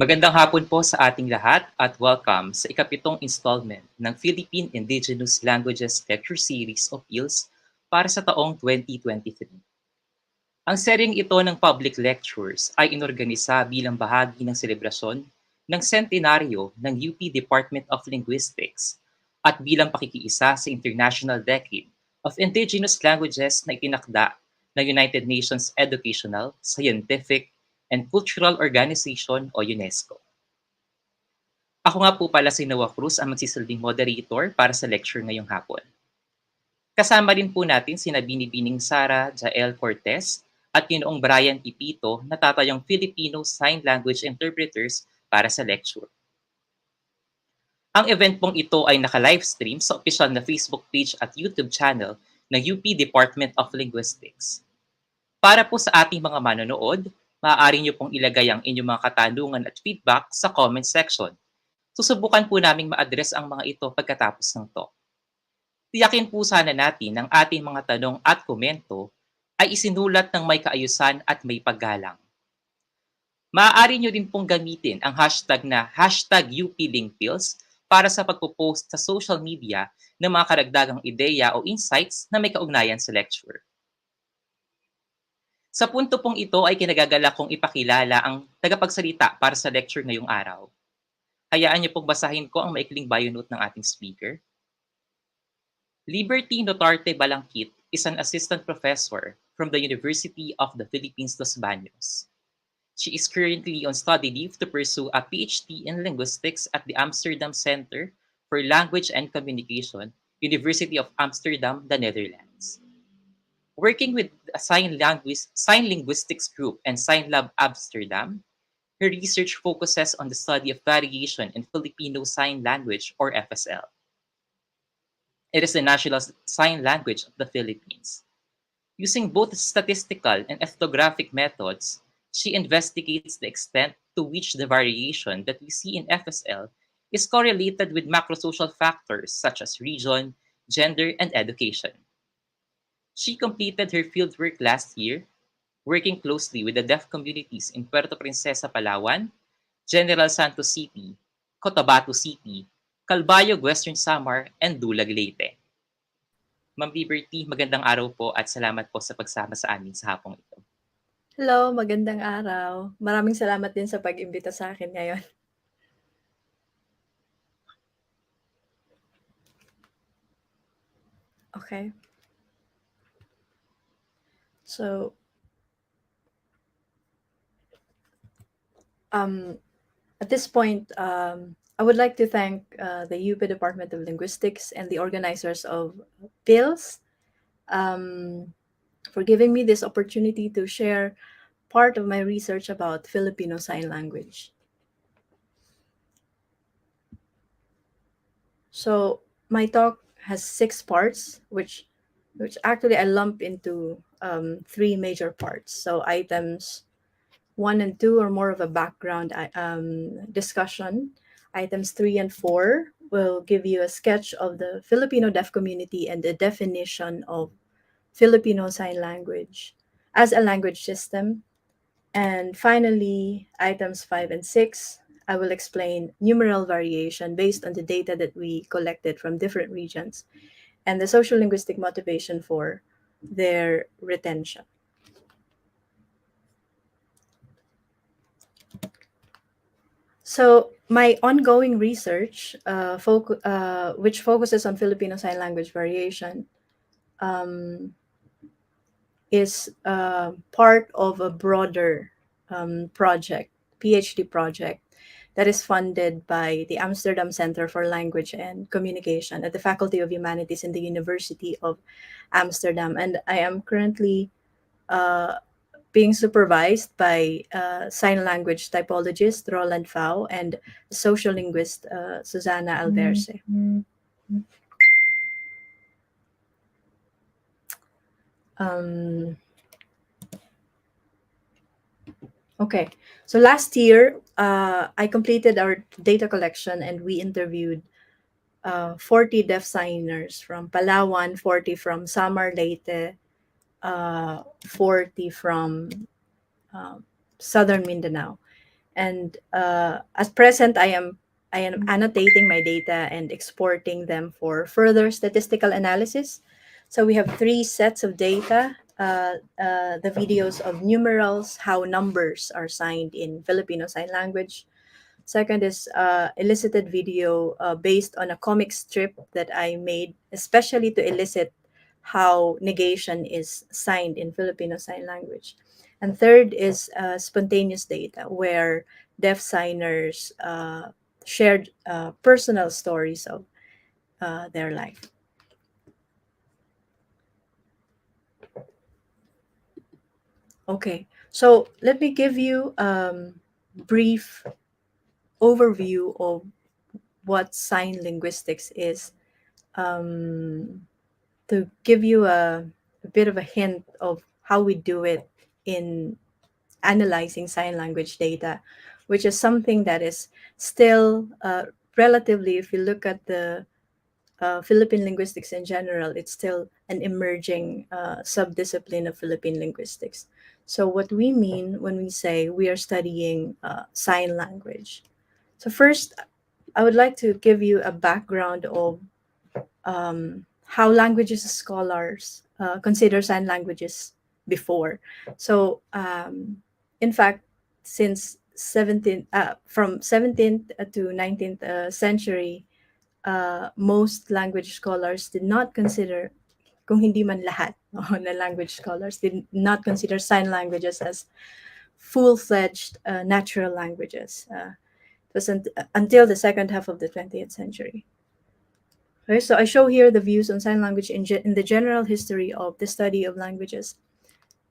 Magandang hapon po sa ating lahat at welcome sa ikapitong installment ng Philippine Indigenous Languages Lecture Series o PILS para sa taong 2023. Ang sering ito ng public lectures ay inorganisa bilang bahagi ng selebrasyon ng sentenaryo ng UP Department of Linguistics at bilang pakikiisa sa International Decade of Indigenous Languages na itinakda ng United Nations Educational, Scientific, and Cultural Organization o UNESCO. Ako nga po pala si Noah Cruz ang magsisilbing moderator para sa lecture ngayong hapon. Kasama rin po natin sina Binibining Sara Jael Cortez at Ginoong Brian Pipito na tatayong Filipino Sign Language Interpreters para sa lecture. Ang event pong ito ay naka-livestream sa opisyal na Facebook page at YouTube channel ng UP Department of Linguistics. Para po sa ating mga manonood, maaari niyo pong ilagay ang inyong mga katanungan at feedback sa comment section. Susubukan po naming ma-address ang mga ito pagkatapos ng talk. Tiyakin po sana natin ang ating mga tanong at komento ay isinulat ng may kaayusan at may paggalang. Maaari nyo din pong gamitin ang hashtag na #UPLingPils para sa pagpo-post sa social media ng mga karagdagang ideya o insights na may kaugnayan sa lecture. Sa punto pong ito ay kinagagalak kong ipakilala ang tagapagsalita para sa lecture ngayong araw. Hayaan niyo pong basahin ko ang maikling bio note ng ating speaker. Liberty Notarte-Balanquit is an assistant professor from the University of the Philippines, Los Baños. She is currently on study leave to pursue a PhD in linguistics at the Amsterdam Center for Language and Communication, University of Amsterdam, the Netherlands. Working with a sign linguistics group and Sign Lab Amsterdam, her research focuses on the study of variation in Filipino Sign Language or FSL. It is the national sign language of the Philippines. Using both statistical and ethnographic methods, she investigates the extent to which the variation that we see in FSL is correlated with macrosocial factors such as region, gender, and education. She completed her fieldwork last year, working closely with the deaf communities in Puerto Princesa, Palawan, General Santos City, Cotabato City, Calbayog, Western Samar, and Dulag, Leyte. Ma'am Liberty, magandang araw po at salamat po sa pagsama sa amin sa hapong ito. Hello, magandang araw. Maraming salamat din sa pag-imbita sa akin ngayon. Okay. So, at this point, I would like to thank the UP Department of Linguistics and the organizers of PILS for giving me this opportunity to share part of my research about Filipino Sign Language. So my talk has 6 parts, which actually I lump into 3 major parts. So items 1 and 2 are more of a background discussion. Items 3 and 4 will give you a sketch of the Filipino deaf community and the definition of Filipino Sign Language as a language system. And finally, items 5 and 6, I will explain numeral variation based on the data that we collected from different regions and the social linguistic motivation for their retention. So my ongoing research, which focuses on Filipino Sign Language variation, is part of a broader project, PhD project, that is funded by the Amsterdam Center for Language and Communication at the Faculty of Humanities in the University of Amsterdam. And I am currently being supervised by sign language typologist Roland Fau and social linguist Susana Alberce. Okay, so last year I completed our data collection and we interviewed 40 deaf signers from Palawan, 40 from Samar, Leyte, 40 from Southern Mindanao. And at present, I am annotating my data and exporting them for further statistical analysis. So we have three sets of data. The videos of numerals, how numbers are signed in Filipino Sign Language. Second is elicited video based on a comic strip that I made, especially to elicit how negation is signed in Filipino Sign Language. And third is spontaneous data, where deaf signers shared personal stories of their life. Okay, so let me give you a brief overview of what sign linguistics is, um, to give you a bit of a hint of how we do it in analyzing sign language data, which is something that is still relatively, if you look at the Philippine linguistics in general, it's still an emerging subdiscipline of Philippine linguistics. So, what we mean when we say we are studying sign language. So, first, I would like to give you a background of how languages scholars consider sign languages before. So, in fact, since 17th to 19th century, most language scholars did not consider, kung hindi man lahat, no, na language scholars did not consider sign languages as full-fledged natural languages. It was until the second half of the 20th century. Okay, so I show here the views on sign language in the general history of the study of languages.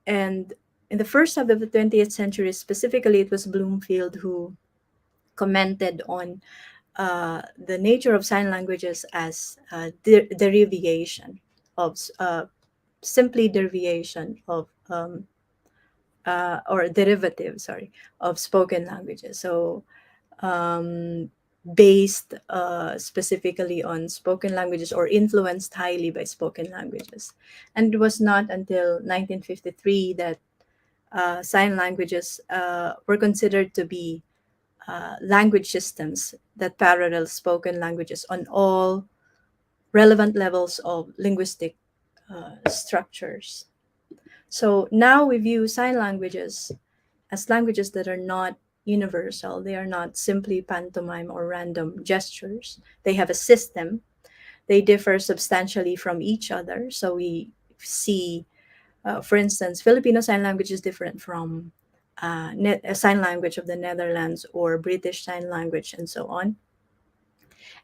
And in the first half of the 20th century, specifically, it was Bloomfield who commented on the nature of sign languages as derivation of simply derivation of or derivative, sorry, of spoken languages. So um, based specifically on spoken languages or influenced highly by spoken languages. And it was not until 1953 that sign languages were considered to be language systems that parallel spoken languages on all relevant levels of linguistic structures. So now we view sign languages as languages that are not universal. They are not simply pantomime or random gestures. They have a system. They differ substantially from each other. So we see, for instance, Filipino Sign Language is different from a sign language of the Netherlands or British Sign Language and so on.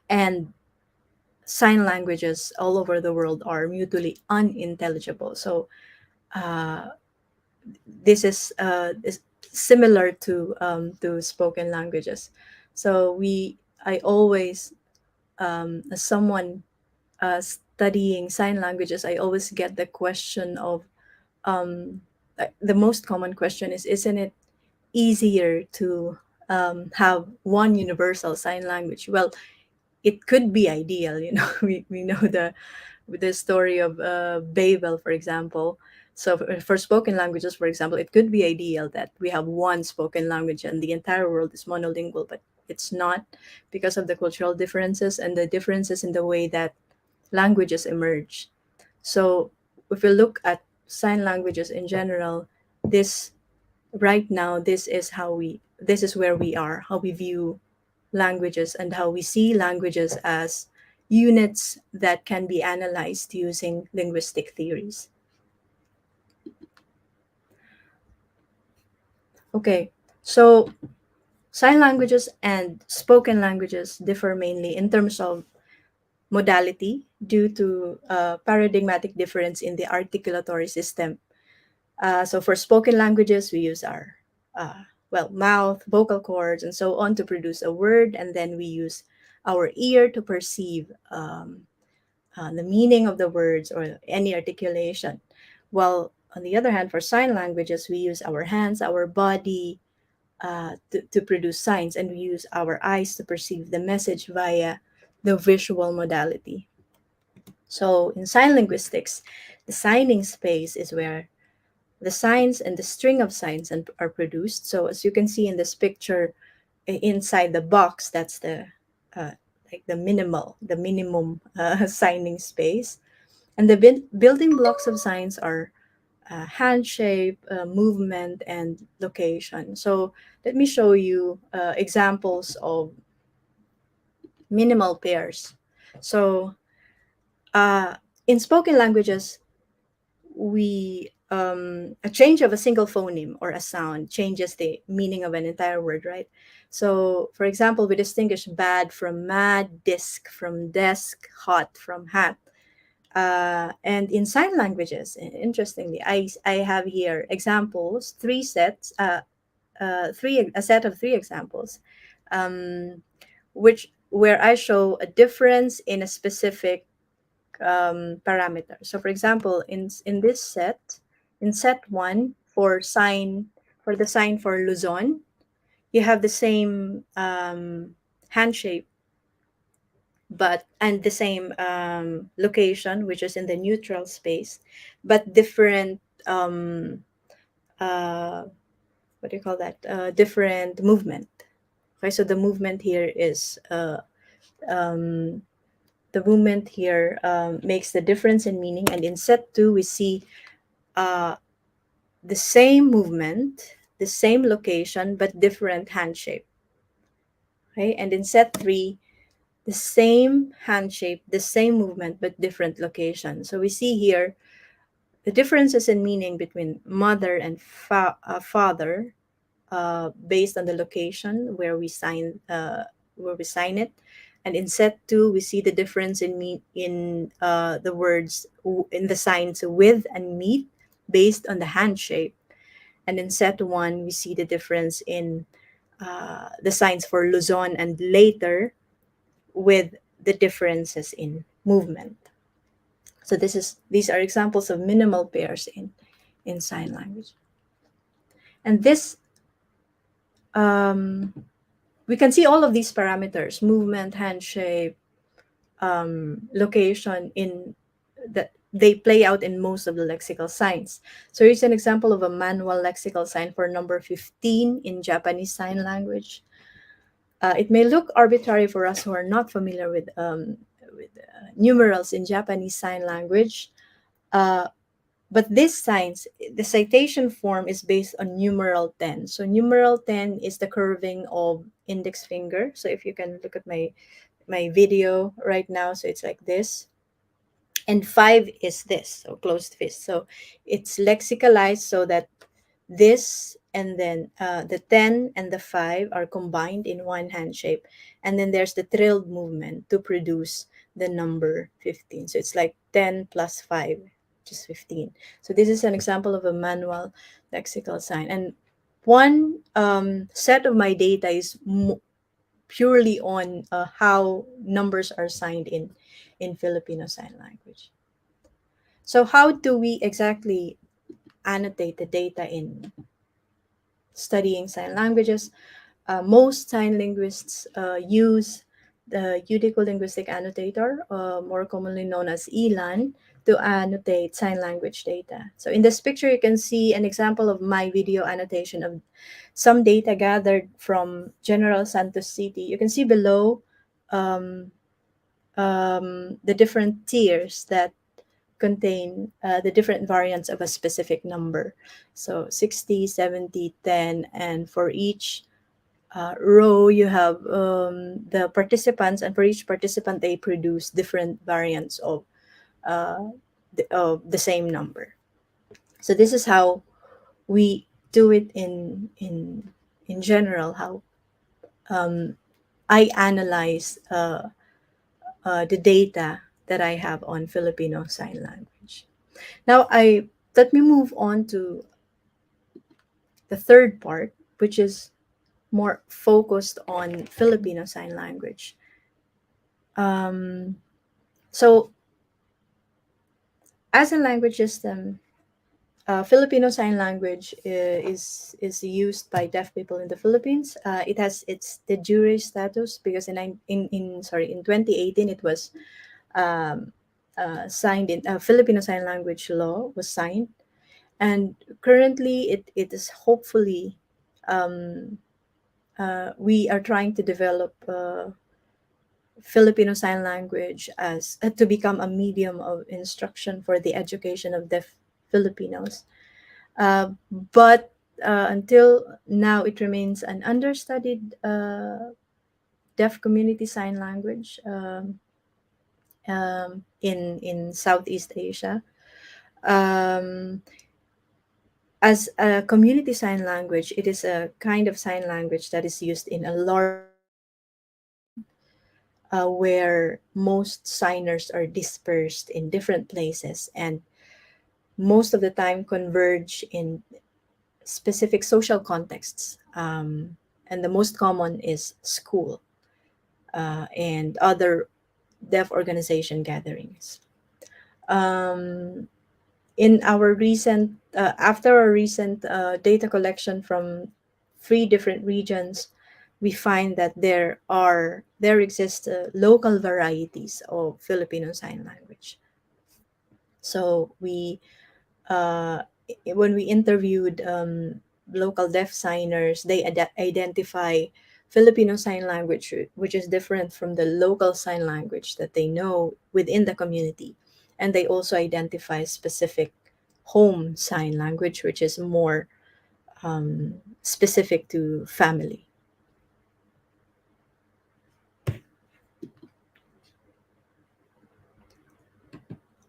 And sign languages all over the world are mutually unintelligible. So uh, this is similar to spoken languages. So I always, as someone studying sign languages, I always get the question of the most common question is, isn't it easier to have one universal sign language? Well, it could be ideal, we know the story of Babel, for example. So for spoken languages, for example, it could be ideal that we have one spoken language and the entire world is monolingual, but it's not, because of the cultural differences and the differences in the way that languages emerge. So if we look at sign languages in general, this right now, this is where we are, how we view languages and how we see languages as units that can be analyzed using linguistic theories. Okay, so sign languages and spoken languages differ mainly in terms of modality due to paradigmatic difference in the articulatory system. So for spoken languages, we use our mouth, vocal cords, and so on to produce a word, and then we use our ear to perceive the meaning of the words or any articulation. While on the other hand, for sign languages, we use our hands, our body to produce signs, and we use our eyes to perceive the message via the visual modality. So in sign linguistics, the signing space is where the signs and the string of signs are produced. So as you can see in this picture, inside the box, that's uh, like the minimum signing space. And the building blocks of signs are hand shape, movement, and location. So let me show you examples of minimal pairs. So uh, in spoken languages, we a change of a single phoneme or a sound changes the meaning of an entire word, right? So for example, we distinguish bad from mad, disc from desk, hot from hat. And in sign languages, interestingly, I have here examples, three sets, three a set of three examples, um, which where I show a difference in a specific parameter. So, for example, in this set, in set one for the sign for Luzon, you have the same hand shape, but and the same location, which is in the neutral space, but different uh, what do you call that? Different movement. Okay, so um, the movement here makes the difference in meaning. And in set two, we see uh, the same movement, the same location, but different hand shape. Okay, and in set three, the same hand shape, the same movement, but different location. So we see here the differences in meaning between mother and father based on the location where we sign it. And in set two, we see the difference in the words in the signs with and meet based on the hand shape. And in set one, we see the difference in the signs for Luzon and later with the differences in movement. So these are examples of minimal pairs in sign language. And this um, we can see all of these parameters: movement, hand shape, location in that they play out in most of the lexical signs. So here's an example of a manual lexical sign for number 15 in Japanese Sign Language. It may look arbitrary for us who are not familiar with numerals in Japanese Sign Language, uh, but this signs, the citation form is based on numeral 10. So numeral 10 is the curving of index finger. So if you can look at my video right now, so it's like this. And 5 is this, so closed fist. So it's lexicalized so that this and then the 10 and the 5 are combined in one hand shape. And then there's the trilled movement to produce the number 15. So it's like 10 plus 5, which is 15. So this is an example of a manual lexical sign. And one set of my data is purely on how numbers are signed in Filipino Sign Language. So how do we exactly annotate the data in studying sign languages? Most sign linguists use the Unico-Linguistic Annotator, more commonly known as ELAN, to annotate sign language data. So in this picture, you can see an example of my video annotation of some data gathered from General Santos City. You can see below um, the different tiers that contain the different variants of a specific number. So 60, 70, 10, and for each row, you have the participants, and for each participant, they produce different variants uh, of the same number. So this is how we do it in general. How um, I analyze the data that I have on Filipino Sign Language. Now, I let me move on to the third part, which is more focused on Filipino Sign Language. Um, so, as a language system, Filipino Sign Language is used by deaf people in the Philippines. It has its de jure status because in 2018 it was signed in Filipino Sign Language law was signed. And currently, it is hopefully, um, we are trying to develop Filipino Sign Language as to become a medium of instruction for the education of deaf Filipinos. But until now, it remains an understudied deaf community sign language in Southeast Asia. Um, as a community sign language, it is a kind of sign language that is used in a large population, where most signers are dispersed in different places and most of the time converge in specific social contexts. And the most common is school and other deaf organization gatherings. Um, in our recent After our recent data collection from three different regions, we find that there exist local varieties of Filipino Sign Language. So we uh, when we interviewed local deaf signers, they identify Filipino Sign Language, which is different from the local sign language that they know within the community. And they also identify specific home sign language, which is more specific to family.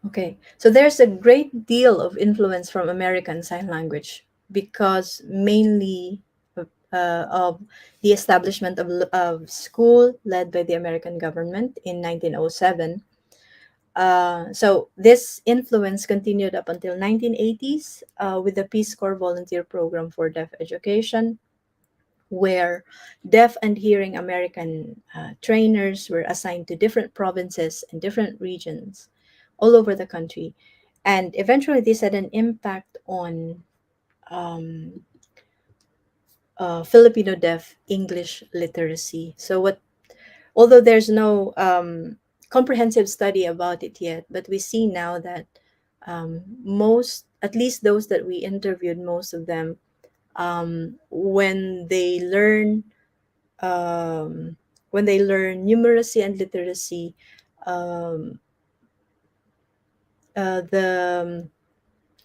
Okay, so there's a great deal of influence from American Sign Language because mainly of the establishment of school led by the American government in 1907. So this influence continued up until 1980s with the Peace Corps Volunteer Program for Deaf Education, where deaf and hearing American trainers were assigned to different provinces and different regions all over the country. And eventually, this had an impact on um, Filipino deaf English literacy. Although there's no comprehensive study about it yet, but we see now that at least those that we interviewed, most of them, when they learn um, numeracy and literacy, um, the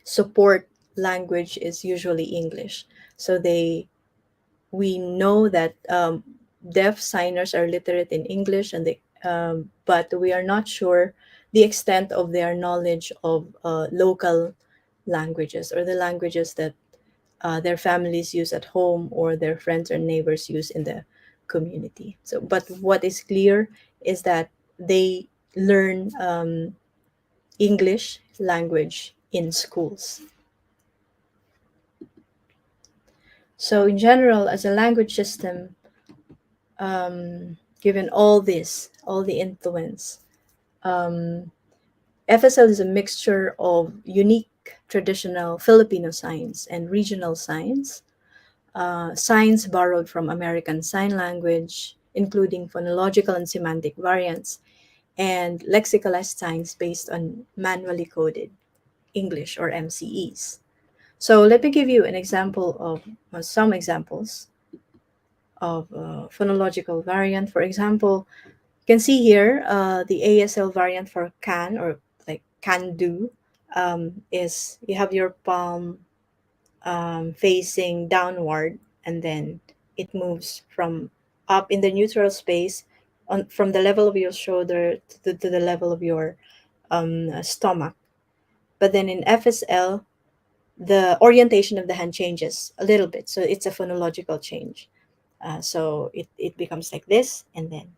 support language is usually English. So we know that deaf signers are literate in English, but we are not sure the extent of their knowledge of local languages or the languages that their families use at home or their friends or neighbors use in the community. So, but what is clear is that they learn English language in schools. So, in general, as a language system, given all the influence, um, FSL is a mixture of unique traditional Filipino signs and regional signs, signs borrowed from American Sign Language, including phonological and semantic variants, and lexicalized signs based on manually coded English or MCEs. So let me give you an example of some examples of phonological variant. For example, you can see here the ASL variant for can, or like can do, is you have your palm facing downward, and then it moves from up in the neutral space from the level of your shoulder to the level of your stomach. But then in FSL, the orientation of the hand changes a little bit. So it's a phonological change. So it becomes like this, and then,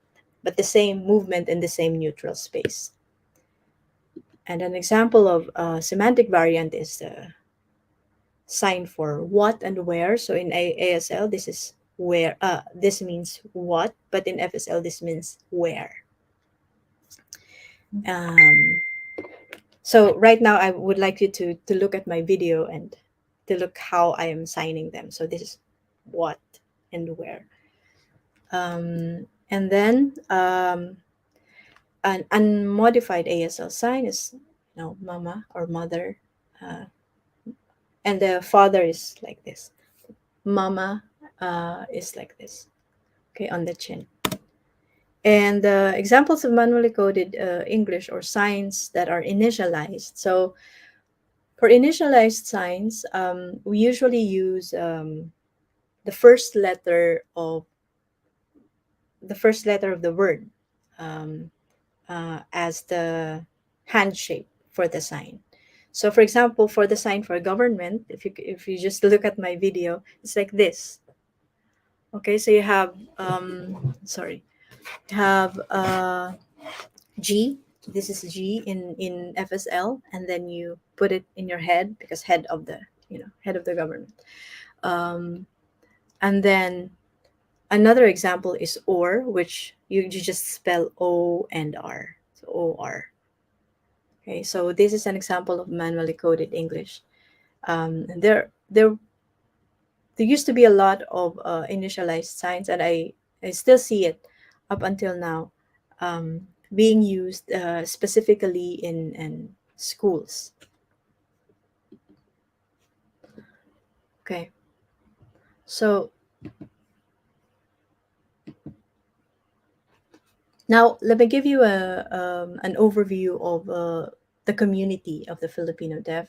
but the same movement in the same neutral space. And an example of semantic variant is the sign for what and where. So in ASL, this is where, this means what, but in FSL, this means where. Um, so right now, I would like you to look at my video and to look how I am signing them. So this is what and where. And then an unmodified ASL sign is, mama or mother. Uh, and the father is like this. Mama is like this, okay, on the chin. And examples of manually coded English or signs that are initialized. So for initialized signs, we usually use the first letter of the word um, as the hand shape for the sign. So, for example, for the sign for government, if you just look at my video, it's like this. Okay, so you have sorry, you have G. This is G in FSL, and then you put it in your head because head of the head of the government. Um, and then another example is or, which you just spell O and R. So OR. Okay, so this is an example of manually coded English. And there used to be a lot of initialized signs, and I still see it up until now um, being used specifically in schools. Okay, so now let me give you an overview of the community of the Filipino deaf.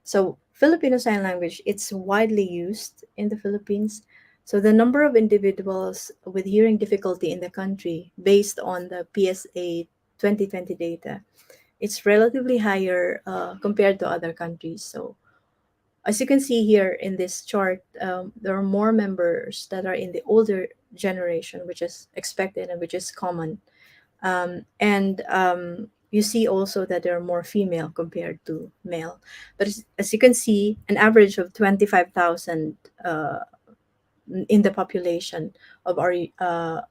So Filipino Sign Language, it's widely used in the Philippines. So the number of individuals with hearing difficulty in the country, based on the PSA 2020 data, it's relatively higher compared to other countries. So as you can see here in this chart, there are more members that are in the older generation, which is expected and which is common. And you see also that there are more female compared to male. But as you can see, an average of 25,000 uh, in the population of our uh,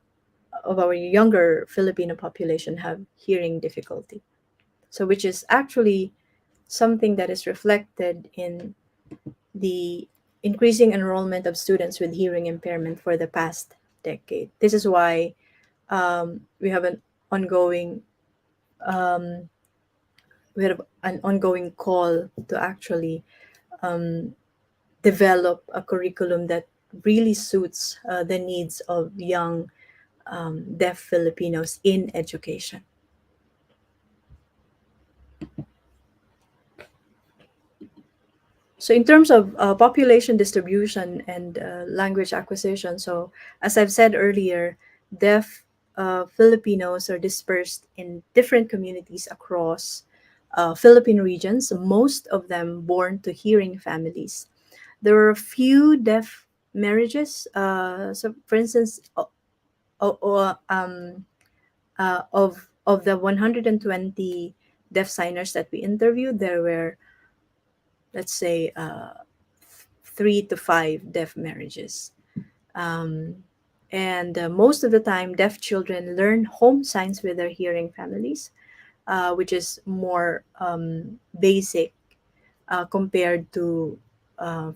of our younger Filipino population have hearing difficulty. So which is actually something that is reflected in the increasing enrollment of students with hearing impairment for the past decade. This is why we have an ongoing um, call to actually um, develop a curriculum that really suits the needs of young deaf Filipinos in education. So, in terms of population distribution and language acquisition, so as I've said earlier, deaf Filipinos are dispersed in different communities across Philippine regions, most of them born to hearing families. There are a few deaf marriages. So, for instance, o- o- um, of the 120 deaf signers that we interviewed, there were, let's say, 3 to 5 deaf marriages. Um, and most of the time, deaf children learn home signs with their hearing families, which is more basic compared to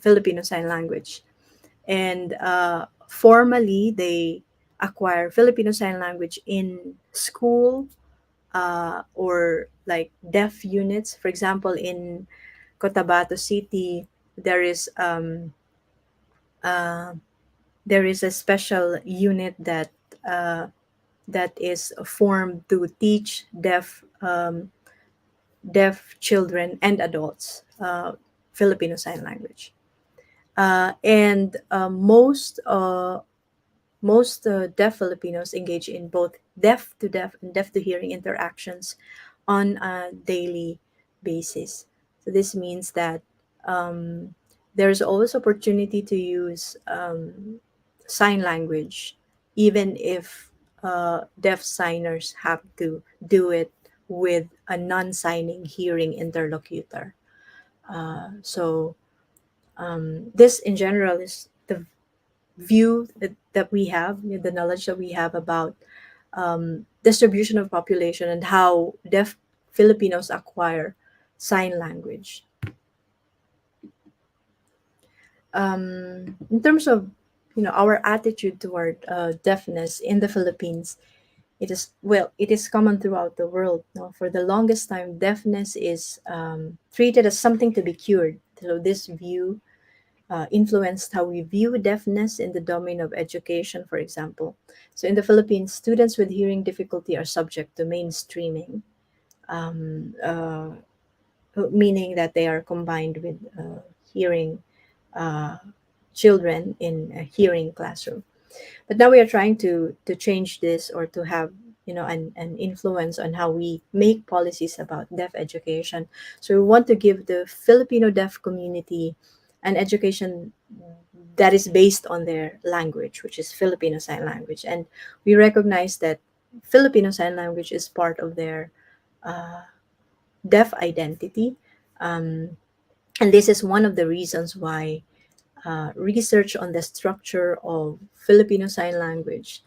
Filipino Sign Language. And formally, they acquire Filipino Sign Language in school or like deaf units. For example, in Cotabato City, there is um, uh, there is a special unit uh, that is formed to teach deaf children and adults Filipino Sign Language. And most deaf Filipinos engage in both deaf to deaf and deaf to hearing interactions on a daily basis. So this means that um, there's always opportunity to use sign language, even if deaf signers have to do it with a non-signing hearing interlocutor. So this in general is the view that we have, the knowledge that we have about distribution of population and how deaf Filipinos acquire sign language. In terms of our attitude toward deafness in the Philippines, it is common throughout the world. For the longest time, deafness is treated as something to be cured. So this view influenced how we view deafness in the domain of education, for example. So in the Philippines, students with hearing difficulty are subject to mainstreaming, um, uh, meaning that they are combined with hearing uh, children in a hearing classroom. But now we are trying to change this, or to have an influence on how we make policies about deaf education. So we want to give the Filipino deaf community an education that is based on their language, which is Filipino Sign Language. And we recognize that Filipino Sign Language is part of their deaf identity. Um, and this is one of the reasons why research on the structure of Filipino Sign Language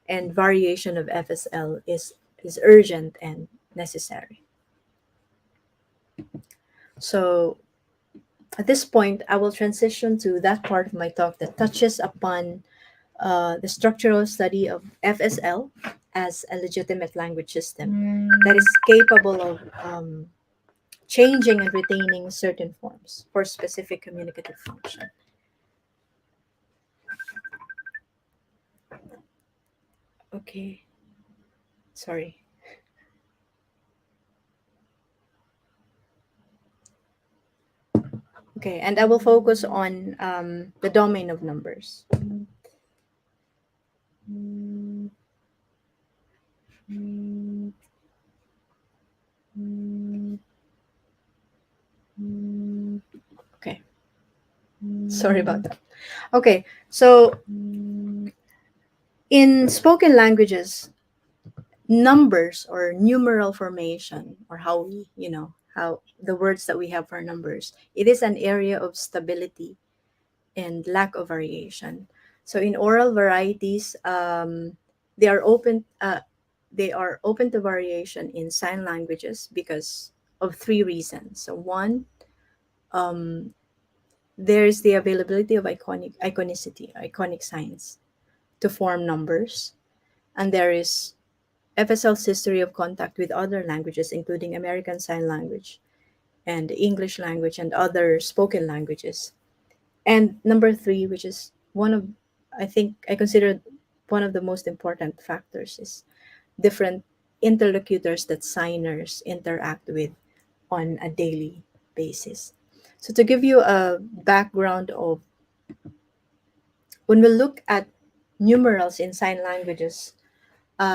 and variation of FSL is urgent and necessary. So at this point, I will transition to that part of my talk that touches upon the structural study of FSL as a legitimate language system that is capable of changing and retaining certain forms for specific communicative function. Okay, sorry. Okay, and I will focus on the domain of numbers. Okay, sorry about that. Okay, so in spoken languages, numbers or numeral formation, or how we, how the words that we have for numbers, it is an area of stability and lack of variation. So in oral varieties, they are open. They are open to variation in sign languages because of three reasons. So one, there is the availability of iconic signs to form numbers, and there is FSL's history of contact with other languages, including American Sign Language and English language and other spoken languages. And number three, which is one of, I think, I consider one of the most important factors, is different interlocutors that signers interact with on a daily basis. So to give you a background of, when we look at numerals in sign languages,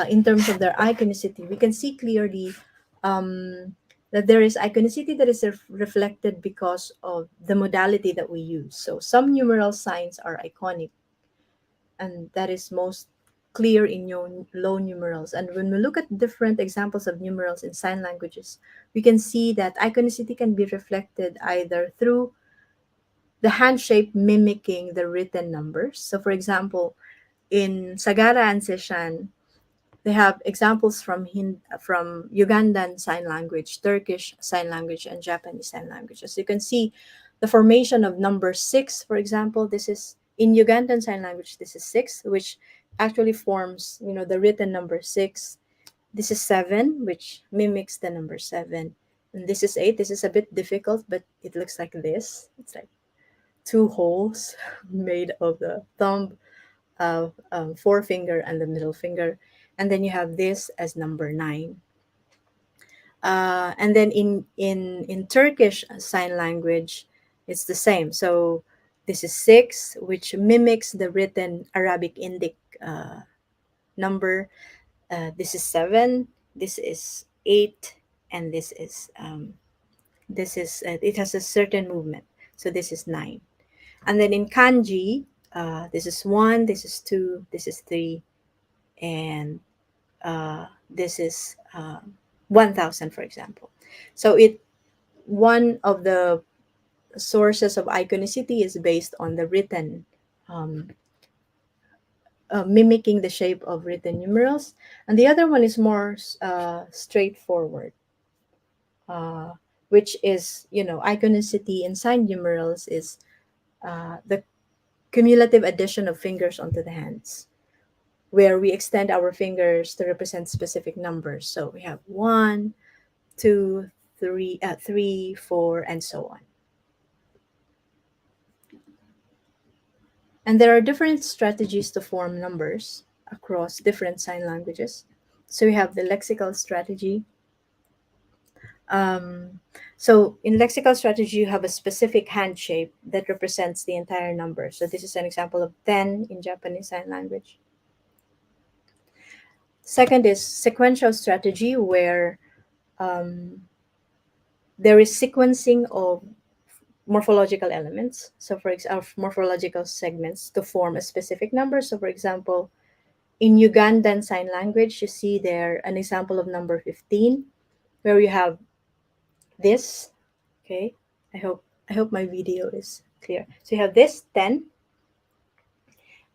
in terms of their iconicity, we can see clearly that there is iconicity that is reflected because of the modality that we use. So some numeral signs are iconic, and that is most clear in your low numerals. And when we look at different examples of numerals in sign languages, we can see that iconicity can be reflected either through the hand shape mimicking the written numbers. So for example, in Sagara and Seshan, they have examples from from Ugandan Sign Language, Turkish Sign Language, and Japanese Sign Language. As you can see, the formation of number six, for example, this is in Ugandan Sign Language. This is six, which actually forms, the written number six. This is seven, which mimics the number seven, and this is eight. This is a bit difficult, but it looks like this. It's like two holes made of the thumb, forefinger, and the middle finger. And then you have this as number nine. And then in Turkish Sign Language, it's the same. So this is six, which mimics the written Arabic Indic number. This is seven. This is eight, and this is it has a certain movement. So this is nine. And then in Kanji, this is one. This is two. This is three, and this is 1000, for example. So one of the sources of iconicity is based on the written, um, mimicking the shape of written numerals, and the other one is more straightforward, uh, which is, iconicity in signed numerals is the cumulative addition of fingers onto the hands, where we extend our fingers to represent specific numbers. So we have one, two, three, 4, and so on. And there are different strategies to form numbers across different sign languages. So we have the lexical strategy. Um, so in lexical strategy, you have a specific hand shape that represents the entire number. So this is an example of 10 in Japanese Sign Language. Second is sequential strategy, where um, there is sequencing of morphological elements. So for example, morphological segments to form a specific number. So for example, in Ugandan Sign Language, you see there an example of number 15, where you have this. Okay, I hope my video is clear. So you have this 10,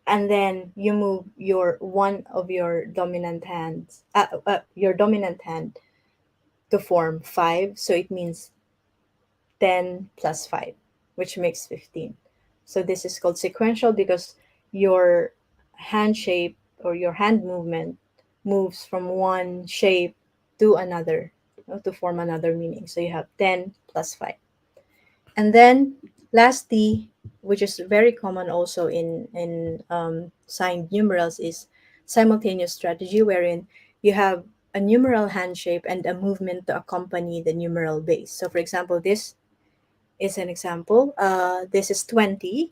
and then you move your one of your dominant hands, your dominant hand to form 5. So it means 10 plus 5, which makes 15. So this is called sequential because your hand shape or your hand movement moves from one shape to another, to form another meaning. So you have 10 plus 5. And then lastly, which is very common also in signed numerals, is simultaneous strategy, wherein you have a numeral hand shape and a movement to accompany the numeral base. So for example, this is an example. This is 20,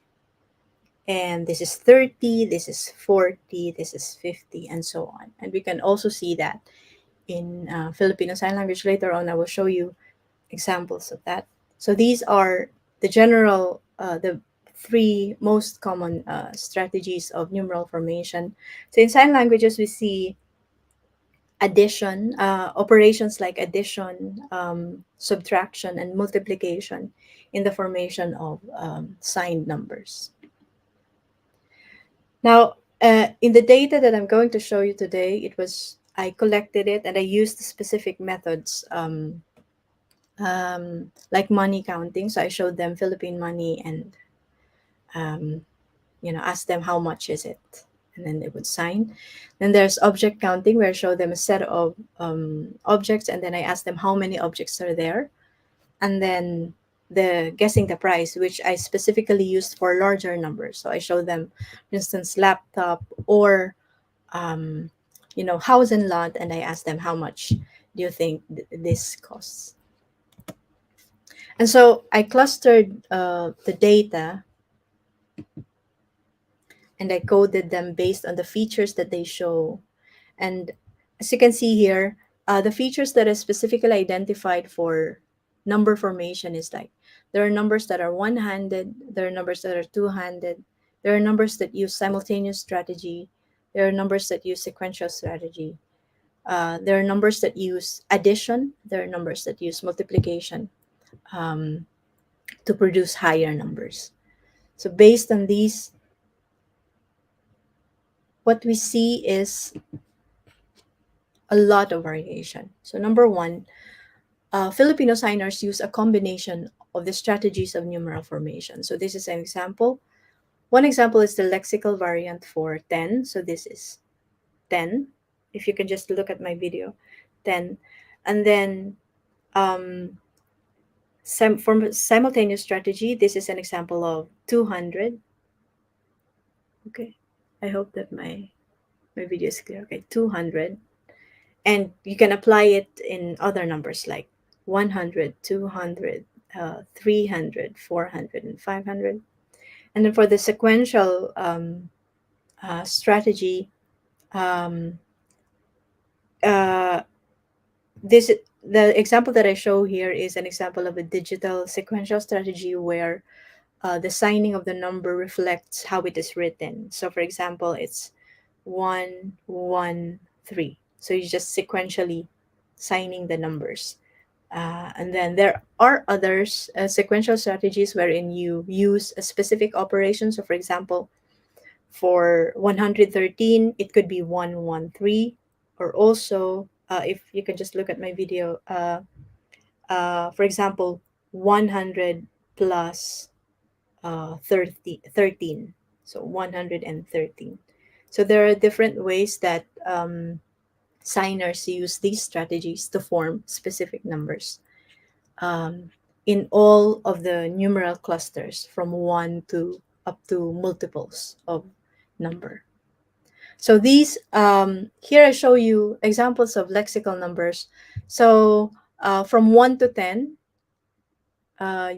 and this is 30, this is 40, this is 50, and so on. And we can also see that in Filipino Sign Language. Later on, I will show you examples of that. So these are the three most common strategies of numeral formation. So in sign languages, we see addition, operations like addition, subtraction, and multiplication in the formation of signed numbers. Now, in the data that I'm going to show you today, I collected it and I used specific methods, like money counting. So I showed them Philippine money and um, asked them how much is it, and then they would sign. Then there's object counting, where I show them a set of objects, and then I ask them how many objects are there, and then the guessing the price, which I specifically used for larger numbers. So I show them, for instance, laptop or house and lot, and I ask them how much do you think this costs. And so I clustered the data and I coded them based on the features that they show. And as you can see here, the features that are specifically identified for number formation is like there are numbers that are one-handed, there are numbers that are two-handed, there are numbers that use simultaneous strategy, there are numbers that use sequential strategy, there are numbers that use addition, there are numbers that use multiplication um, to produce higher numbers. So based on these, what we see is a lot of variation. So number one, Filipino signers use a combination of the strategies of numeral formation. So this is an example. One example is the lexical variant for 10. So this is 10. If you can just look at my video, 10. And then for simultaneous strategy, this is an example of 200. Okay. I hope that my video is clear. Okay, 200. And you can apply it in other numbers like 100, 200, 300, 400, and 500. And then for the sequential strategy, um, uh, this the example that I show here is an example of a digital sequential strategy where the signing of the number reflects how it is written. So, for example, it's 113. So you just sequentially signing the numbers. And then there are others, sequential strategies, wherein you use a specific operation. So, for example, for 113, it could be 113, or also, if you can just look at my video, for example, 100 plus 13. So 113. So there are different ways that signers use these strategies to form specific numbers in all of the numeral clusters from 1 to up to multiples of number. So these here I show you examples of lexical numbers. So from 1 to 10,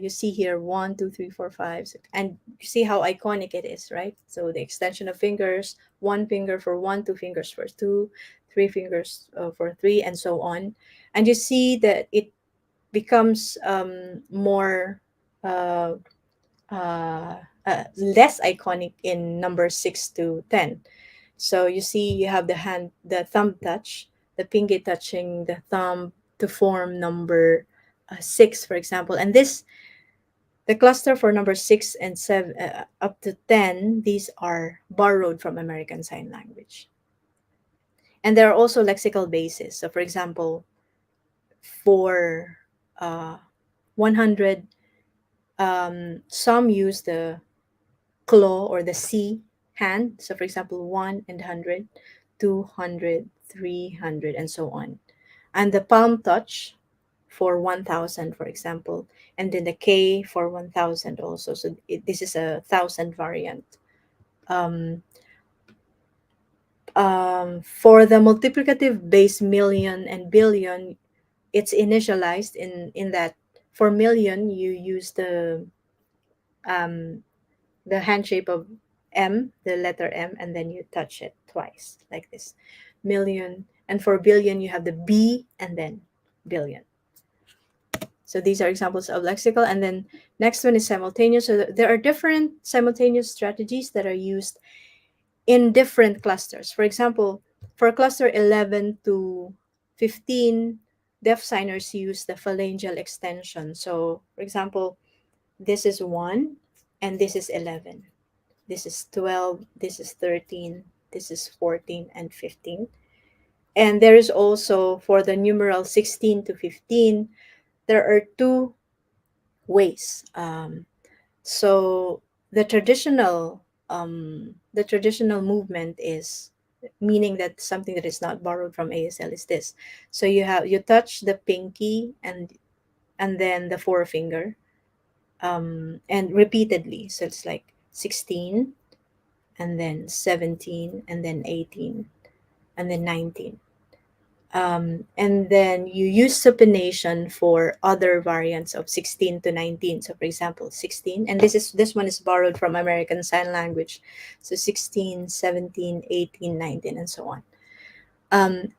you see here 1, 2, 3, 4, 5, 6, and you see how iconic it is, right? So the extension of fingers, one finger for one, two fingers for two, three fingers for three, and so on. And you see that it becomes more uh, uh, less iconic in number 6 to 10. So you see you have the thumb touch, the pinky touching the thumb to form number 6, for example. And the cluster for number 6 and 7 up to 10, these are borrowed from American Sign Language. And there are also lexical bases. So for example, for uh, 100, some use the claw or the C hand. So for example, 1 and 100, 200, 300, and so on. And the palm touch for 1000, for example, and then the K for 1000 also. So this is a 1000 variant. Um, for the multiplicative base million and billion, it's initialized in that for million you use um, the hand shape of M, the letter M, and then you touch it twice like this. Million. And for billion, you have the B and then billion. So these are examples of lexical. And then next one is simultaneous. So there are different simultaneous strategies that are used in different clusters. For example, for cluster 11 to 15, deaf signers use the phalangeal extension. So for example, this is 1 and this is 11. This is 12, this is 13, this is 14 and 15. And there is also for the numeral 16 to 15, there are two ways. So the traditional movement is meaning that something that is not borrowed from ASL is this. So you touch the pinky and then the forefinger, and repeatedly. So it's like 16 and then 17 and then 18 and then 19. And then you use supination for other variants of 16 to 19. So for example, 16, and this one is borrowed from American Sign Language. So 16, 17, 18, 19, and so on.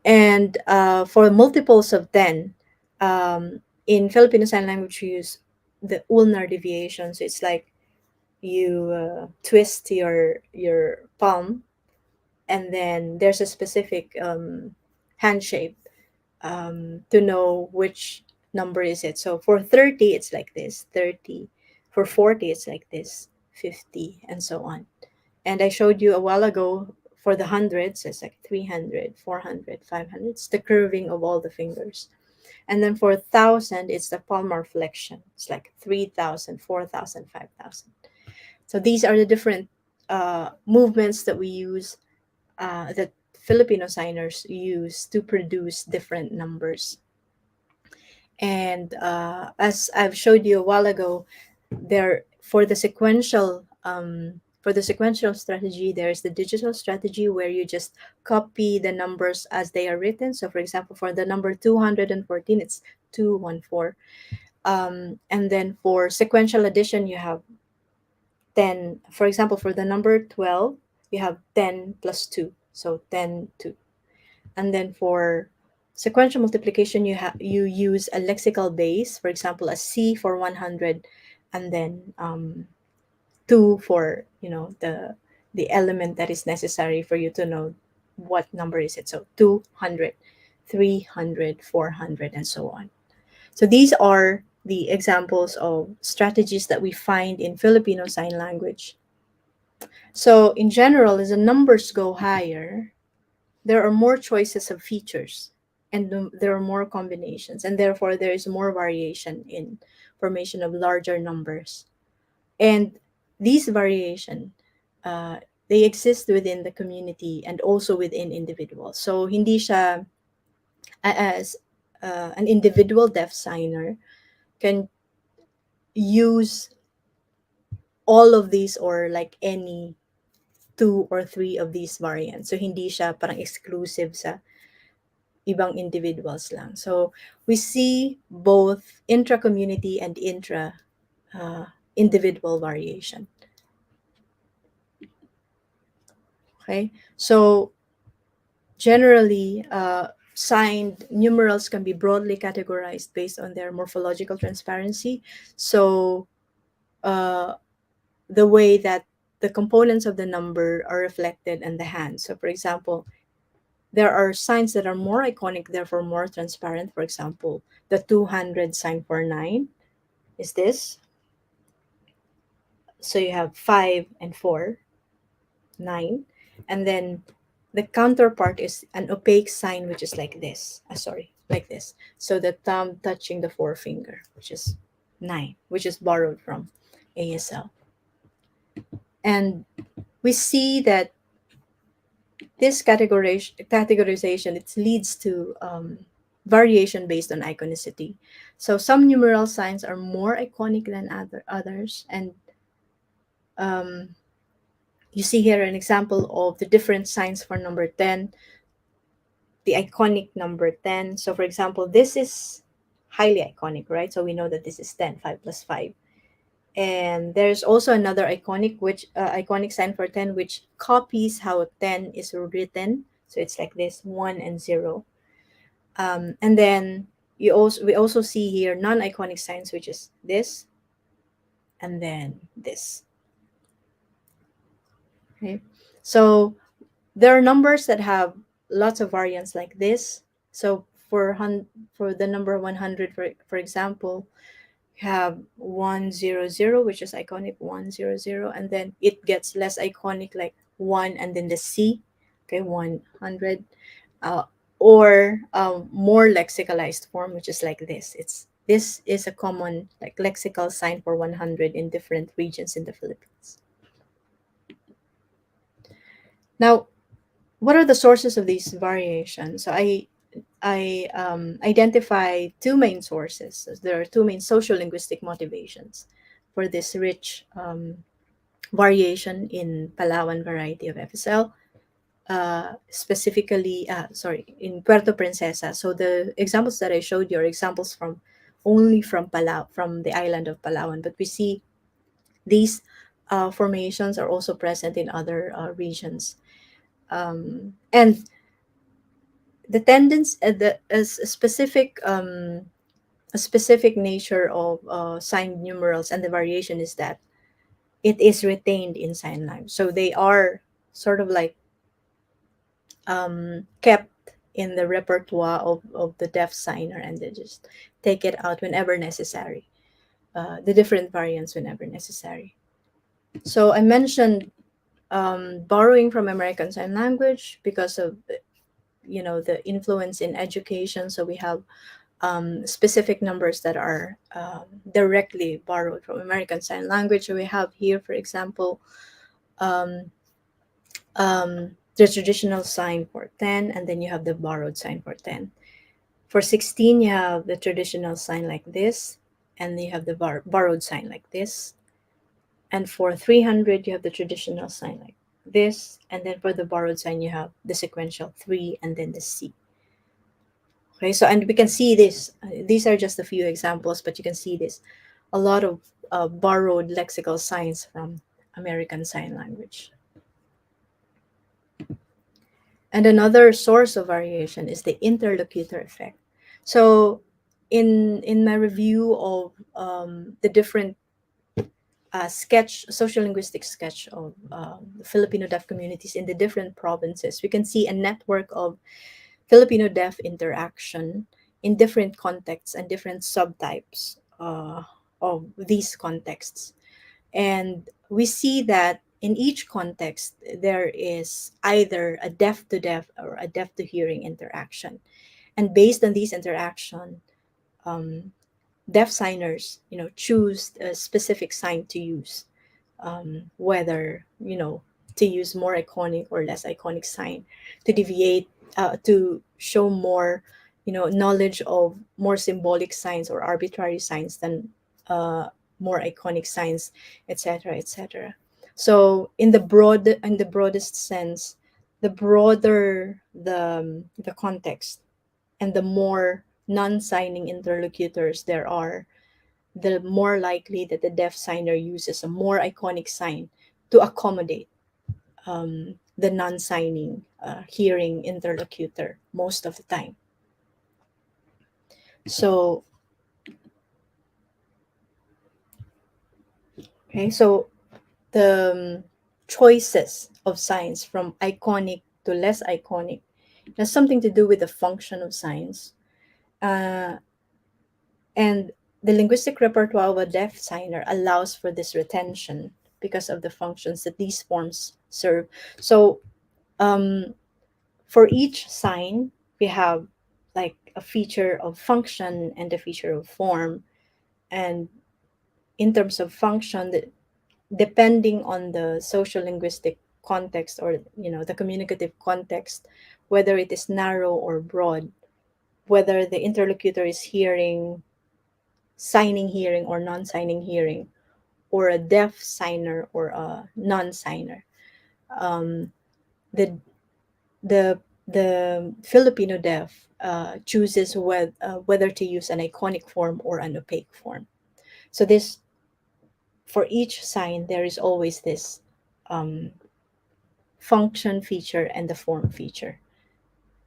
And for multiples of 10, in Filipino Sign Language, we use the ulnar deviation. So it's like you twist your palm, and then there's a specific hand shape to know which number is it. So for 30, it's like this, 30. For 40, it's like this, 50, and so on. And I showed you a while ago for the hundreds, it's like 300, 400, 500. It's the curving of all the fingers. And then for 1,000, it's the palmar flexion. It's like 3,000, 4,000, 5,000. So these are the different movements that we use, that Filipino signers use to produce different numbers. And as I've showed you a while ago, there for the sequential strategy, there's the digital strategy where you just copy the numbers as they are written. So for example, for the number 214, it's 214. And then for sequential addition, you have 10. For example, for the number 12, you have 10 plus 2. So 10, 2. And then for sequential multiplication, you use a lexical base, for example, a C for 100, and then 2 for the element that is necessary for you to know what number is it. So 200, 300, 400, and so on. So these are the examples of strategies that we find in Filipino Sign Language. So in general, as the numbers go higher, there are more choices of features, and there are more combinations, and therefore there is more variation in formation of larger numbers. And these variation, uh, they exist within the community and also within individuals. So hindi siya as an individual deaf signer can use all of these or like any two or three of these variants. So hindi siya parang exclusive sa ibang individuals lang. So we see both intra-community and intra-individual variation. Okay, so generally, signed numerals can be broadly categorized based on their morphological transparency. So uh, the way that the components of the number are reflected in the hand. So for example, there are signs that are more iconic, therefore more transparent. For example, the 200 sign for 9 is this. So you have 5 and 4, 9. And then the counterpart is an opaque sign, which is like this. Sorry, like this. So the thumb touching the forefinger, which is 9, which is borrowed from ASL. And we see that this categorization, it leads to variation based on iconicity. So some numeral signs are more iconic than others, and um, you see here an example of the different signs for number 10, the iconic number 10. So for example, this is highly iconic, right? So we know that this is 10, 5 plus 5. And there's also another iconic sign for 10, which copies how 10 is written. So it's like this, 1 and 0. And then we also see here non-iconic signs, which is this and then this. Okay, so there are numbers that have lots of variants like this. So for the number 100, for example, you have 100, which is iconic, 100, and then it gets less iconic, like 1 and then the C, okay, 100, uh, or more lexicalized form, which is like this. This is a common like lexical sign for 100 in different regions in the Philippines. Now, what are the sources of these variations? So I identify two main sources. So there are two main social linguistic motivations for this rich variation in Palawan variety of FSL, specifically, in Puerto Princesa. So the examples that I showed you are examples from only from from the island of Palawan, but we see these formations are also present in other regions. And the tendency, the a specific nature of signed numerals and the variation is that it is retained in sign language. So they are sort of like kept in the repertoire of the deaf signer, and they just take it out whenever necessary, the different variants whenever necessary. So I mentioned borrowing from American Sign Language because of the influence in education. So we have specific numbers that are directly borrowed from American Sign Language. So we have here, for example, um, the traditional sign for 10, and then you have the borrowed sign for 10. For 16, you have the traditional sign like this, and you have the borrowed sign like this. And for 300, you have the traditional sign like this, and then for the borrowed sign, you have the sequential 3 and then the C. Okay, so and we can see this. These are just a few examples, but you can see this. A lot of borrowed lexical signs from American Sign Language. And another source of variation is the interlocutor effect. So in my review of the different social linguistic sketch of the Filipino deaf communities in the different provinces, we can see a network of Filipino deaf interaction in different contexts and different subtypes of these contexts. And we see that in each context, there is either a deaf to deaf or a deaf to hearing interaction. And based on these interaction, um, deaf signers, choose a specific sign to use, whether, to use more iconic or less iconic sign, to deviate, to show more, knowledge of more symbolic signs or arbitrary signs than more iconic signs, etc., etc. So in the broadest sense, the broader the context and the more non-signing interlocutors there are, the more likely that the deaf signer uses a more iconic sign to accommodate the non-signing hearing interlocutor most of the time. So, okay, so the choices of signs from iconic to less iconic has something to do with the function of signs. Uh, and the linguistic repertoire of a deaf signer allows for this retention because of the functions that these forms serve. So, um, for each sign, we have like a feature of function and a feature of form. And in terms of function, depending on the social linguistic context, or the communicative context, whether it is narrow or broad, whether the interlocutor is hearing, signing hearing or non-signing hearing, or a deaf signer or a non-signer, um, the the the Filipino deaf chooses whether to use an iconic form or an opaque form. So this, for each sign, there is always this um, function feature and the form feature.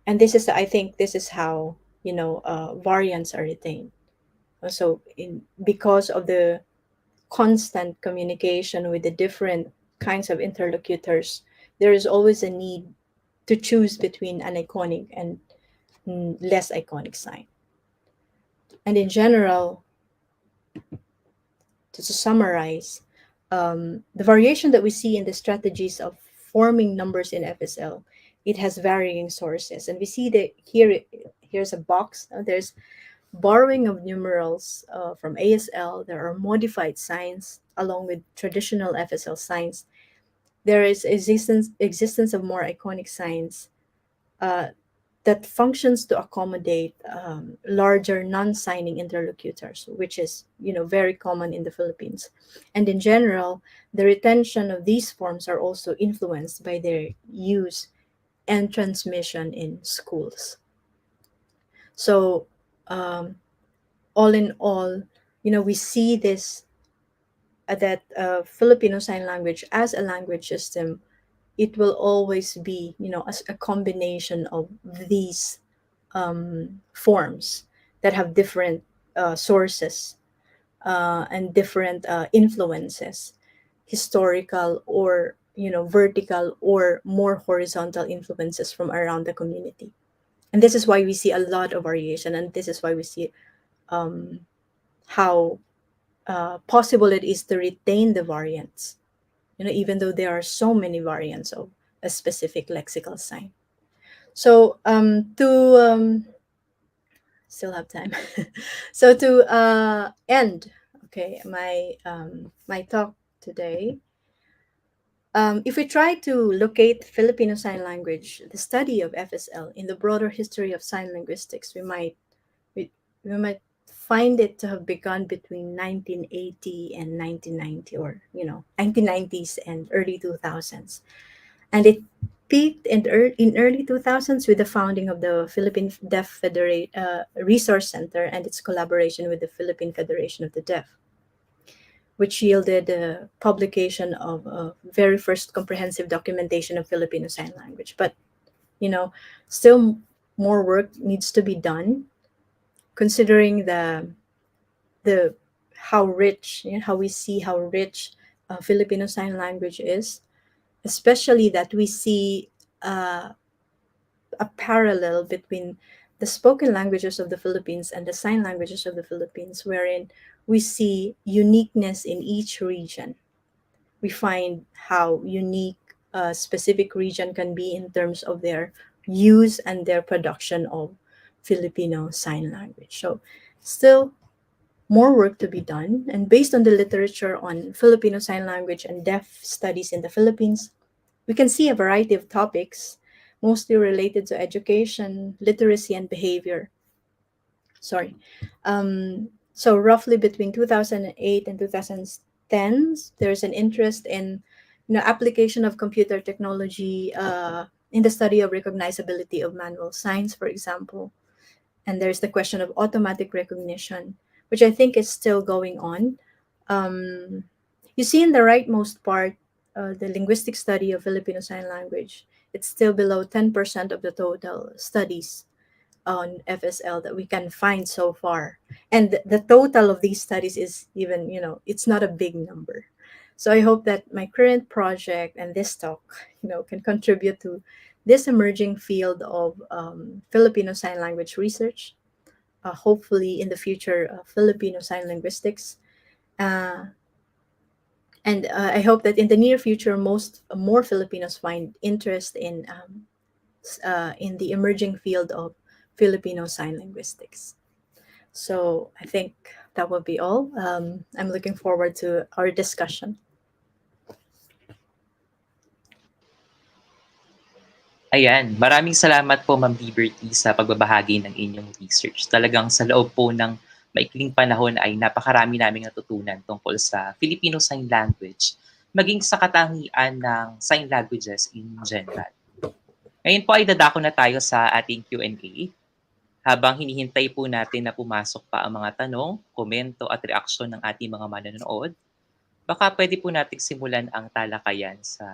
And this is, I think, this is how variants are retained. So because of the constant communication with the different kinds of interlocutors, there is always a need to choose between an iconic and less iconic sign. And in general, to summarize, the variation that we see in the strategies of forming numbers in FSL, it has varying sources. And we see that here's a box. There's borrowing of numerals from ASL. There are modified signs along with traditional FSL signs. There is existence of more iconic signs uh, that functions to accommodate larger non-signing interlocutors, which is very common in the Philippines. And in general, the retention of these forms are also influenced by their use and transmission in schools. So, um, all in all, we see this that Filipino Sign Language as a language system, it will always be, as a combination of these forms that have different sources and different influences, historical or vertical or more horizontal influences from around the community. And this is why we see a lot of variation, and this is why we see um, how possible it is to retain the variants, even though there are so many variants of a specific lexical sign. So to still have time. So to end, okay, my talk today, if we try to locate Filipino Sign Language, the study of FSL in the broader history of sign linguistics, we, we might find it to have begun between 1980 and 1990, or 1990s and early 2000s, and it peaked in early 2000s with the founding of the Philippine Deaf Resource Center and its collaboration with the Philippine Federation of the Deaf, which yielded the publication of a very first comprehensive documentation of Filipino Sign Language. But you know, still more work needs to be done, considering the how rich, how we see how rich Filipino Sign Language is, especially that we see uh, a parallel between the spoken languages of the Philippines and the sign languages of the Philippines, wherein we see uniqueness in each region. We find how unique a specific region can be in terms of their use and their production of Filipino Sign Language. So, still more work to be done. And based on the literature on Filipino Sign Language and deaf studies in the Philippines, we can see a variety of topics, mostly related to education, literacy, and behavior. Sorry. Um, So roughly between 2008 and 2010, there's an interest in application of computer technology in the study of recognizability of manual signs, for example. And there's the question of automatic recognition, which I think is still going on. Um, you see in the rightmost part, the linguistic study of Filipino Sign Language. It's still below 10% of the total studies on FSL that we can find so far. And the total of these studies is even, it's not a big number. So I hope that my current project and this talk, can contribute to this emerging field of Filipino Sign Language research, hopefully in the future, Filipino Sign Linguistics. Uh, and I hope that in the near future, more Filipinos find interest in the emerging field of Filipino Sign Linguistics. So I think that will be all. I'm looking forward to our discussion. Ayan, maraming salamat po Ma'am Liberty sa pagbabahagi ng inyong research. Talagang sa loob po ng maikling panahon ay napakarami naming natutunan tungkol sa Filipino Sign Language, maging sa katangian ng sign languages in general. Ngayon po ay dadako na tayo sa ating Q&A. Habang hinihintay po natin na pumasok pa ang mga tanong, komento at reaksyon ng ating mga manonood, baka pwede po nating simulan ang talakayan sa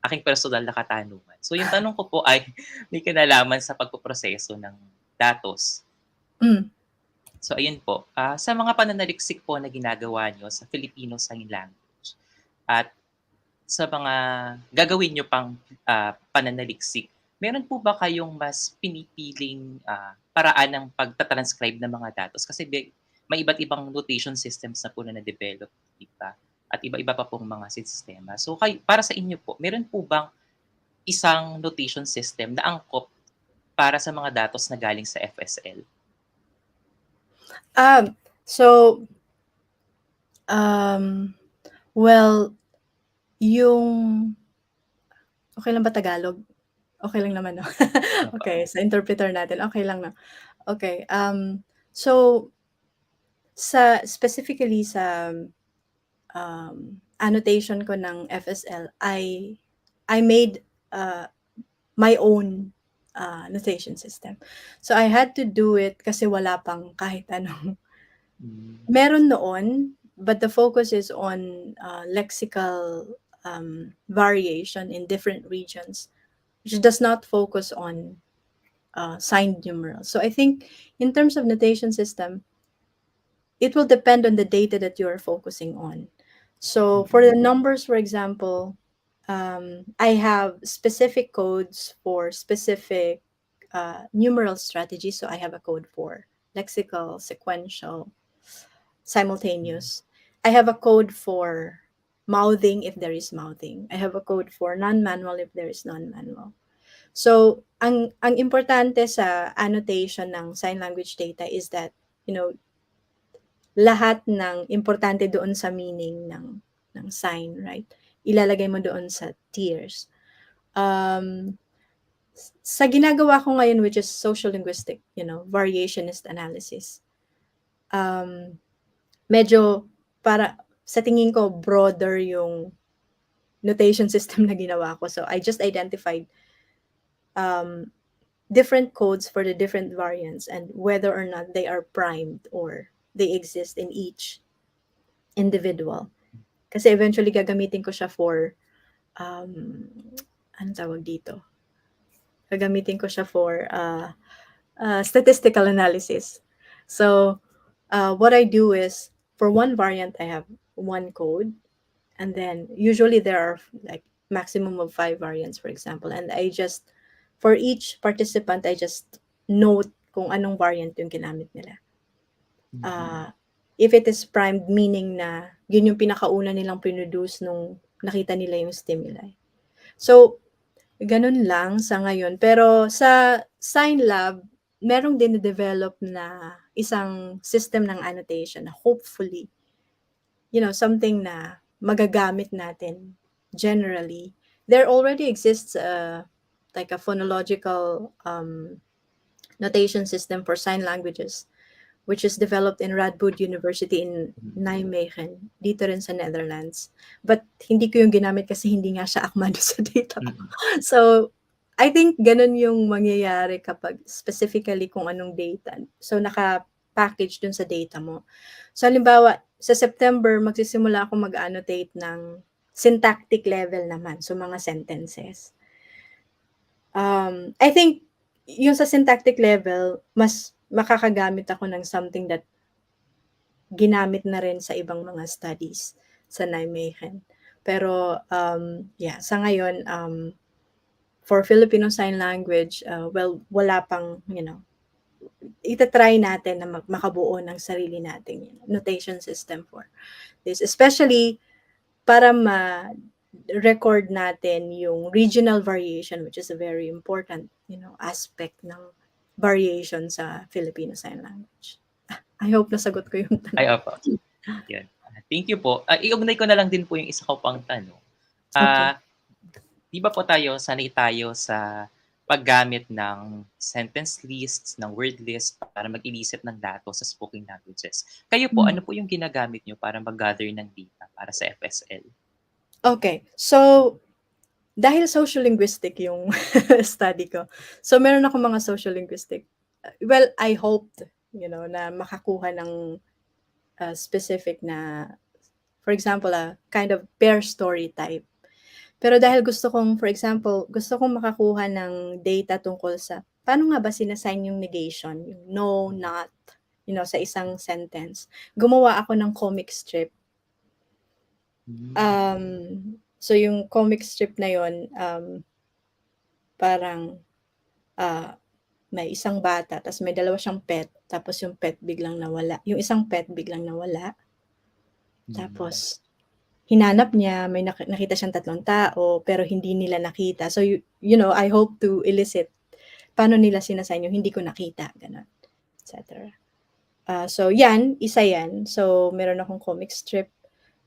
aking personal na katanungan. So yung tanong ko po ay may kinalaman sa pagpoproseso ng datos. Mm. So ayun po, sa mga pananaliksik po na ginagawa nyo sa Filipino Sign Language at sa mga gagawin nyo pang pananaliksik, meron po ba kayong mas pinipiling paraan ng pagtatranscribe ng mga datos? Kasi may iba't ibang notation systems na po na na-develop, di ba? At iba-iba pa pong mga sistema. So para sa inyo po, meron po bang isang notation system na angkop para sa mga datos na galing sa FSL? So, well, yung... Okay lang ba Tagalog? Okay lang naman, no? Okay, sa interpreter natin, okay lang na. Okay, so, specifically sa annotation ko ng FSL, I made my own notation system. So I had to do it kasi wala pang kahit anong. Meron noon, but the focus is on lexical variation in different regions, which does not focus on signed numerals. So I think in terms of notation system, it will depend on the data that you are focusing on. So for the numbers, for example, I have specific codes for specific numeral strategies. So I have a code for lexical, sequential, simultaneous. I have a code for mouthing if there is mouthing. I have a code for non-manual if there is non-manual. So ang importante sa annotation ng sign language data is that, lahat ng importante doon sa meaning ng sign, right? Ilalagay mo doon sa tiers. Sa ginagawa ko ngayon, which is social linguistic, variationist analysis, medyo para sa tingin ko broader yung notation system na ginawa ko. So I just identified different codes for the different variants and whether or not they are primed or they exist in each individual. Kasi eventually gagamitin ko siya for ano tawag dito? Gagamitin ko siya for statistical analysis. So what I do is for one variant I have one code, and then usually there are like maximum of 5 variants, for example, and I just for each participant I just note kung anong variant yung ginamit nila. If it is primed, meaning na yun yung pinakauna nilang produce nung nakita nila yung stimuli. So, ganun lang sa ngayon. Pero sa Sign Lab, merong din-develop na isang system ng annotation na hopefully, something na magagamit natin generally. There already exists like a phonological notation system for sign languages, which is developed in Radboud University in Mm. Nijmegen, dito rin sa Netherlands. But hindi ko yung ginamit kasi hindi nga siya akma doon sa data ko. Mm. So, I think ganun yung mangyayari kapag specifically kung anong data. So, naka-package dun sa data mo. So, halimbawa, sa September, magsisimula ako mag-annotate ng syntactic level naman. So, mga sentences. I think yung sa syntactic level, mas makakagamit ako ng something that ginamit na rin sa ibang mga studies sa Nijmegen. Pero, yeah, sa ngayon, for Filipino Sign Language, well, wala pang, itatry natin na makabuo ng sarili nating notation system for this. Especially, para ma-record natin yung regional variation, which is a very important, aspect ng variation sa Filipino Sign Language. I hope nasagot ko yung Ay, tanong. opo. Yan. Thank you po. Iugnay ko na lang din po yung isa ko pang tanong. Okay. Di ba po sanay tayo sa paggamit ng sentence lists, ng word list para mag-ilisip ng datos sa spoken languages. Kayo po, ano po yung ginagamit nyo para mag-gather ng data para sa FSL? Okay. So, dahil social linguistic yung study ko, so meron ako mga social linguistic. Well, I hoped, na makakuha ng specific na, for example, kind of pair story type. Pero dahil for example, gusto kong makakuha ng data tungkol sa paano nga ba sinasign yung negation, yung no, not, sa isang sentence. Gumawa ako ng comic strip. So yung comic strip na yon, parang may isang bata, tapos may dalawa siyang pet, tapos yung pet biglang nawala. Yung isang pet biglang nawala. Tapos, hinanap niya, may nakita siyang 3 tao, pero hindi nila nakita. So, I hope to elicit paano nila sinasign yung hindi ko nakita, gano'n, etc. So, isa yan. So, meron akong comic strip.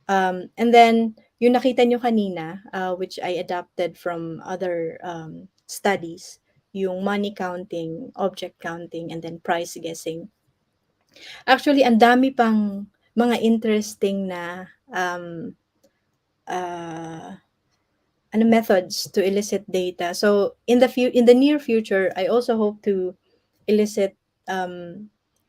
And then, yung nakita nyo kanina, which I adapted from other studies, yung money counting, object counting, and then price guessing. Actually, ang dami pang mga interesting na methods to elicit data. So in the near future, I also hope to elicit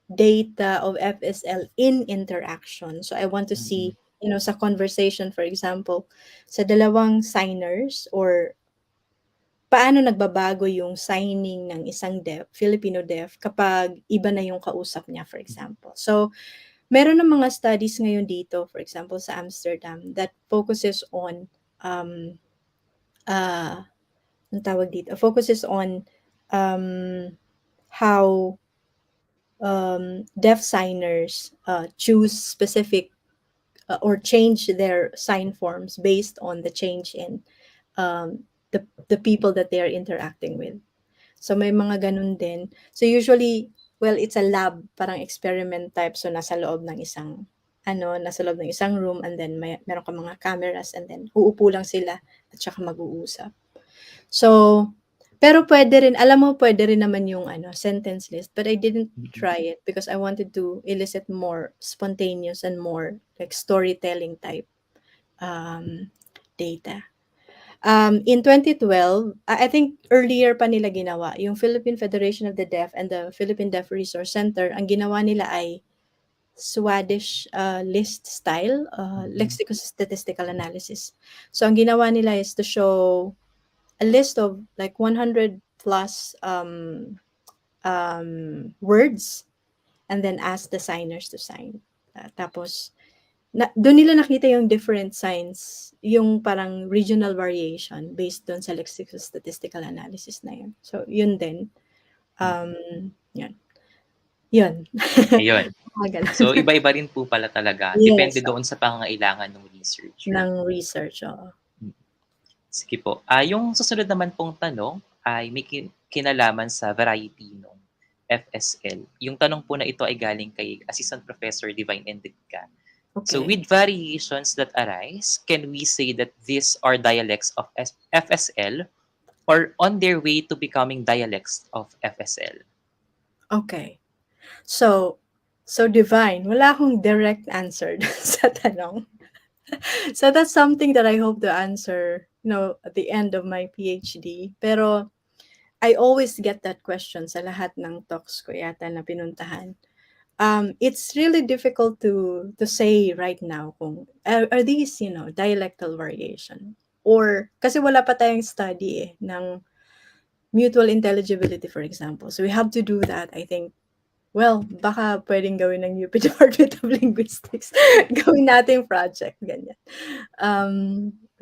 data of FSL in interaction. So I want to see, sa conversation, for example, sa dalawang signers, or paano nagbabago yung signing ng isang Filipino deaf kapag iba na yung kausap niya, for example. So meron ng mga studies ngayon dito, for example, sa Amsterdam, that focuses on focuses on how deaf signers choose specific or change their sign forms based on the change in the people that they are interacting with. So may mga ganun din. So usually, well, it's a lab, parang experiment type. So nasa loob ng isang room, and then meron ka mga cameras, and then uupo lang sila at saka mag-uusap. So, pero pwede rin naman yung sentence list, but I didn't try it because I wanted to elicit more spontaneous and more like storytelling type data. In 2012, I think earlier pa nila ginawa, yung Philippine Federation of the Deaf and the Philippine Deaf Resource Center, ang ginawa nila ay Swedish list style, lexical statistical analysis. So ang ginawa nila is to show a list of like 100 plus words, and then ask the signers to sign. Tapos, doon nila nakita yung different signs, yung parang regional variation based doon sa lexical statistical analysis na yun. So, yun din. Yun. Yun. Ayun. So, iba-iba rin po pala talaga. Yes, Depende doon sa pangangailangan ng researcher. ng research, oo. Sige po. Yung susunod naman pong tanong ay may kinalaman sa variety ng FSL. Yung tanong po na ito ay galing kay Assistant Professor Divine Enrica. So Okay. with variations that arise, can we say that these are dialects of FSL or on their way to becoming dialects of FSL? Okay. So, So divine. Wala akong direct answer sa tanong. So that's something that I hope to answer, at the end of my PhD. Pero I always get that question sa lahat ng talks ko yata na pinuntahan. It's really difficult to say right now kung are these, dialectal variation, or kasi wala pa tayong study ng mutual intelligibility, for example. So we have to do that, I think. Well, baka pwedeng gawin ng UP Department of Linguistics. Gawin nating project, ganyan.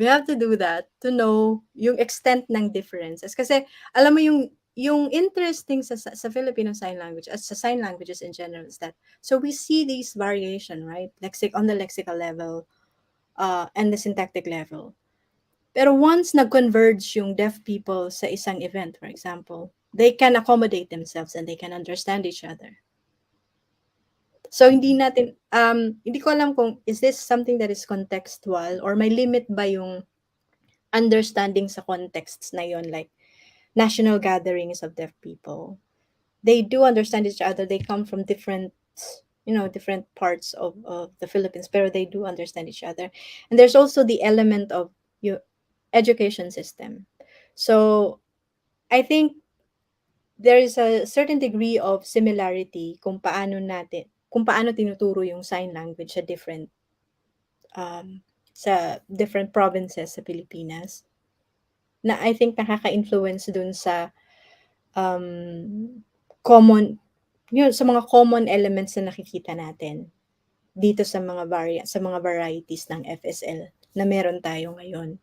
We have to do that to know yung extent ng differences. Kasi, alam mo yung interesting sa Filipino Sign Language, as sa sign languages in general, is that, so we see these variation, right? On the lexical level, and the syntactic level. Pero once nag-converge yung deaf people sa isang event, for example, they can accommodate themselves and they can understand each other. So hindi ko alam kung is this something that is contextual or may limit ba yung understanding sa contexts na yon, like national gatherings of deaf people. They do understand each other. They come from different parts of the Philippines, pero they do understand each other. And there's also the element of your education system. So I think there is a certain degree of similarity kung paano tinuturo yung sign language sa different provinces sa Pilipinas, na I think nakaka-influence dun sa common sa mga common elements na nakikita natin dito sa mga varieties ng FSL na meron tayo ngayon.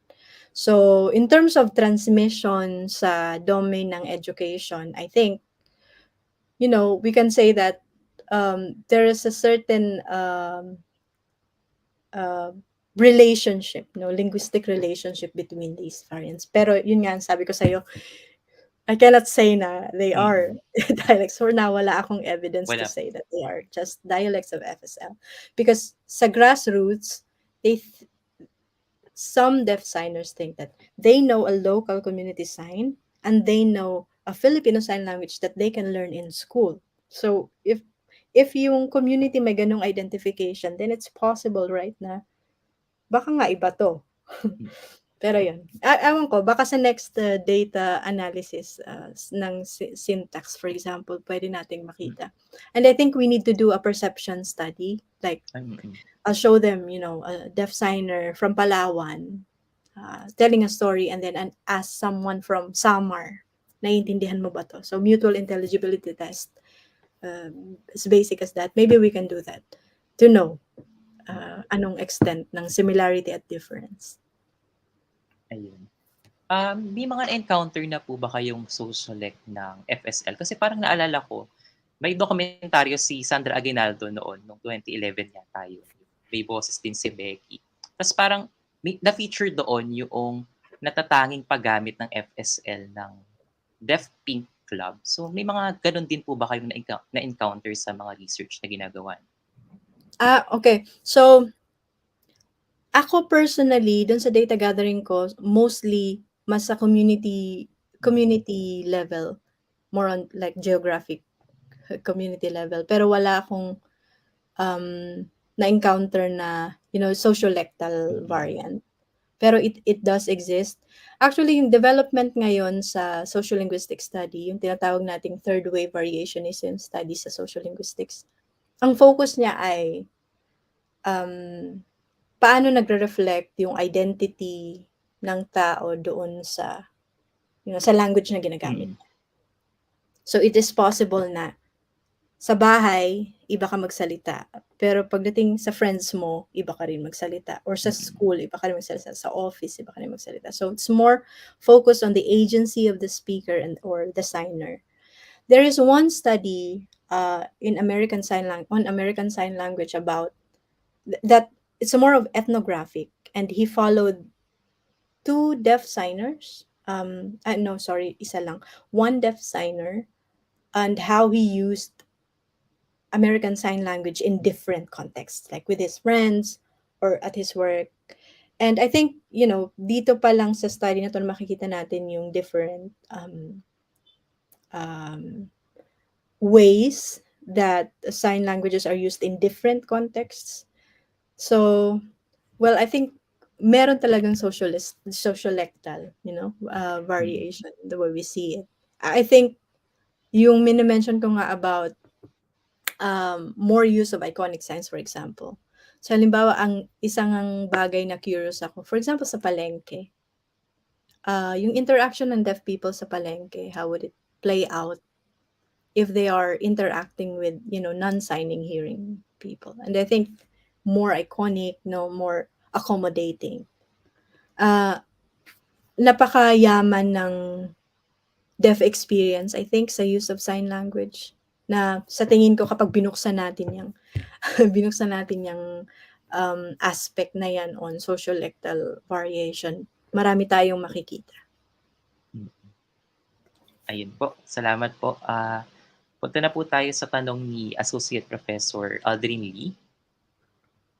So, in terms of transmission sa domain ng education, I think, we can say that there is a certain uh, relationship, no, linguistic relationship between these variants. Pero yun nga, sabi ko sa'yo, I cannot say na they are Mm. dialects. For now, wala akong evidence to Wala. say that they are just dialects of FSL. Because sa grassroots, some deaf signers think that they know a local community sign and they know a Filipino sign language that they can learn in school. So if yung community may ganong identification, then it's possible, right, na baka nga iba to. Mm. Pero yun, ewan ko, baka sa next data analysis ng syntax, for example, pwede nating Mm. makita. And I think we need to do a perception study. Like, Mm. I'll show them, a deaf signer from Palawan telling a story, and then ask someone from Samar, naiintindihan mo ba to? So, mutual intelligibility test. As basic as that. Maybe we can do that to know anong extent ng similarity at difference. Ayun. May mga na-encounter na po ba kayong sociolect ng FSL? Kasi parang naalala ko, may dokumentaryo si Sandra Aguinaldo noon, nung 2011 yata yun. May boses din si Becky. Tapos parang na-feature doon yung natatanging paggamit ng FSL ng Deaf Pink Club. So may mga ganun din po ba kayong na-encounter sa mga research na ginagawa? Okay. So, ako personally, dun sa data gathering ko, mostly mas sa community level, more on like geographic community level. Pero wala akong na-encounter na, sociolectal variant. Pero it does exist. Actually, yung development ngayon sa sociolinguistic study, yung tinatawag nating third wave variationism study sa sociolinguistics, ang focus niya ay paano nagre-reflect yung identity ng tao doon sa language na ginagamit. Mm. So it is possible na sa bahay, iba ka magsalita. Pero pagdating sa friends mo, iba ka rin magsalita. Or sa school, iba ka rin magsalita. Sa office, iba ka rin magsalita. So it's more focused on the agency of the speaker or the signer. There is one study on American Sign Language about that. It's more of ethnographic, and he followed two deaf signers. No, sorry, isa lang. One deaf signer, and how he used American Sign Language in different contexts, like with his friends or at his work. And I think, dito pa lang sa study na to makikita natin yung different ways that sign languages are used in different contexts. So, well, I think meron talagang sociolectal, Mm. variation the way we see it. I think yung minimension ko nga about more use of iconic signs, for example. So, halimbawa, ang isang ang bagay na curious ako, for example, sa palengke, yung interaction ng deaf people sa palengke, how would it play out if they are interacting with, non-signing hearing people? And I think more iconic, no, more accommodating. Uh, Napakayaman ng deaf experience, I think, sa use of sign language. Na sa tingin ko kapag binuksan natin yung binuksan natin yung aspect na yan on sociolectal variation, marami tayong makikita. Mm. Ayun po, salamat po. Punta na po tayo sa tanong ni Associate Professor Aldrin Lee.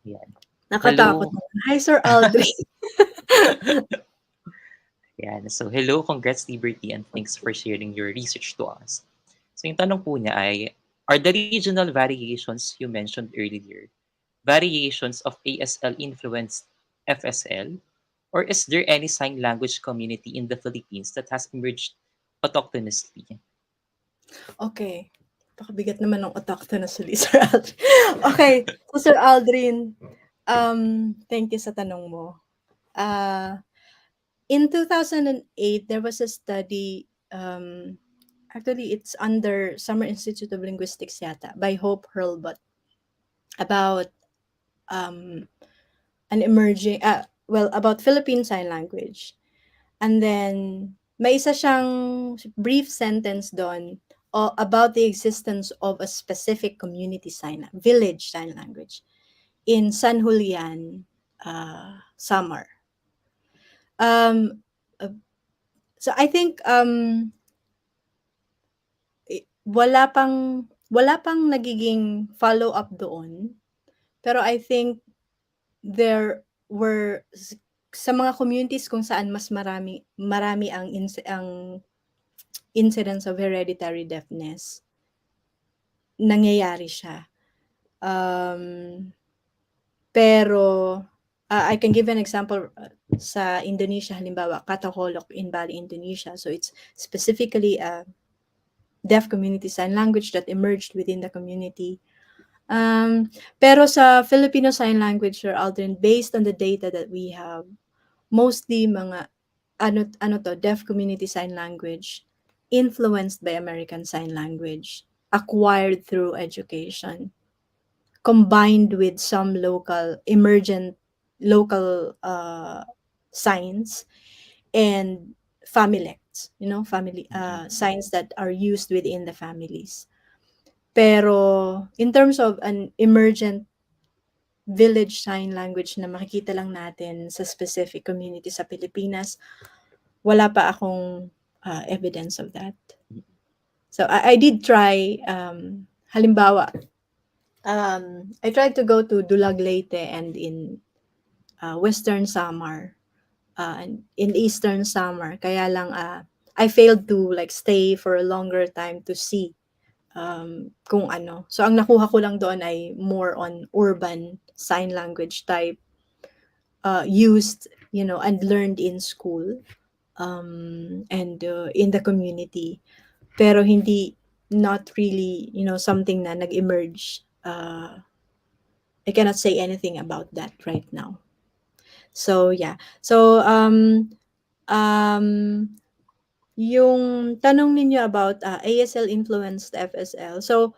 Yan. Nakatakot Hello. naman. Hi, Sir Aldrin. Yan. So, hello, congrats Liberty, and thanks for sharing your research to us. So, yung tanong po niya ay, are the regional variations you mentioned earlier variations of ASL influenced FSL? Or is there any sign language community in the Philippines that has emerged autochtonously? Okay. Pakabigat naman ng autochtonously, Sir Aldrin. Okay. So, Sir Aldrin, thank you sa tanong mo. In 2008, there was a study, actually, it's under Summer Institute of Linguistics yata, by Hope Hurlbut, about an emerging, about Philippine Sign Language. And then, may isa siyang brief sentence doon about the existence of a specific community village sign language in San Julian, Samar. Um, uh, so I think wala pang nagiging follow-up doon. Pero I think there were sa mga communities kung saan mas marami ang incidence of hereditary deafness, nangyayari siya. Pero I can give an example sa Indonesia, halimbawa, Kataholok in Bali, Indonesia. So it's specifically a deaf community sign language that emerged within the community. Pero sa Filipino Sign Language, Sir Aldrin, based on the data that we have, mostly mga deaf community sign language influenced by American Sign Language, acquired through education, combined with some emergent local signs and familects, family signs that are used within the families. Pero in terms of an emergent village sign language na makikita lang natin sa specific community sa Pilipinas, wala pa akong evidence of that. So I did try, halimbawa, I tried to go to Dulag Leyte and in Western Samar and in Eastern Samar. Kaya lang I failed to stay for a longer time to see kung ano. So ang nakuha ko lang doon ay more on urban sign language type used, and learned in school and in the community. Pero hindi, not really, something na nag-emerge. I cannot say anything about that right now. So, yeah. So, yung tanong ninyo about ASL influenced FSL. So,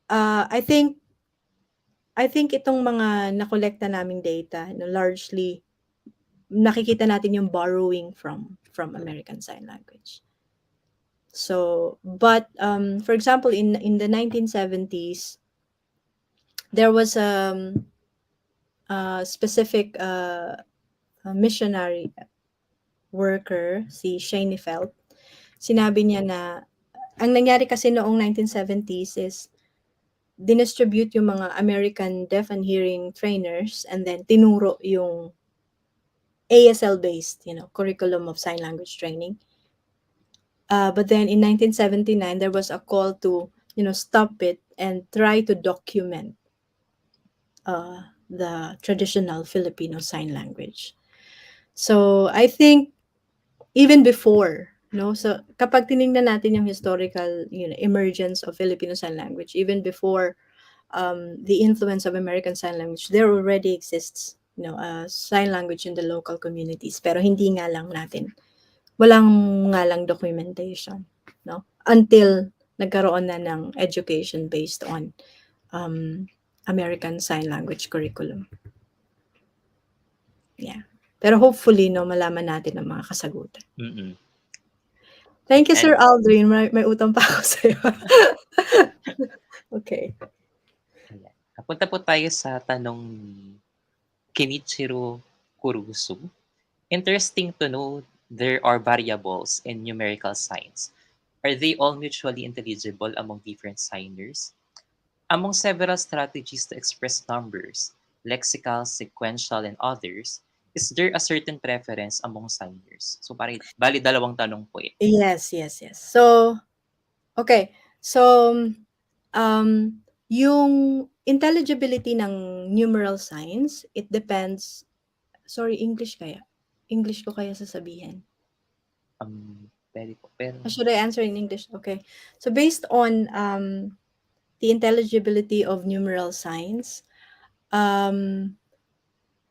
I think itong mga nakolekta naming data, largely, nakikita natin yung borrowing from American Sign Language. So, but for example, in the 1970s, there was a specific missionary worker, si Shane Felt. Sinabi niya na ang nangyari kasi noong 1970s is dinistribute yung mga American deaf and hearing trainers and then tinuro yung ASL-based, curriculum of sign language training. But then in 1979, there was a call to stop it and try to document the traditional Filipino Sign Language. So I think even before, no, so kapag tiningnan natin yung historical, emergence of Filipino Sign Language, even before the influence of American Sign Language, there already exists, sign language in the local communities. Pero hindi nga lang natin, walang nga lang documentation, no? Until nagkaroon na ng education based on um, American Sign Language curriculum. Yeah. Pero hopefully, no, malaman natin ang mga kasagutan. Mm. Thank you, Sir And Aldrin. May utang pa ako sa'yo. Okay. ayan. Napunta po tayo sa tanong ni Kenichiro Kurusu. Interesting to know there are variables in numerical signs. Are they all mutually intelligible among different signers? Among several strategies to express numbers, lexical, sequential, and others, is there a certain preference among signers? So, bali dalawang tanong po ito. Yes, yes, yes. So, okay. So, yung intelligibility ng numeral signs, it depends. Sorry, English kaya? English ko kaya sasabihin? Pwede po, pero Or should I answer in English? Okay. So, based on the intelligibility of numeral signs,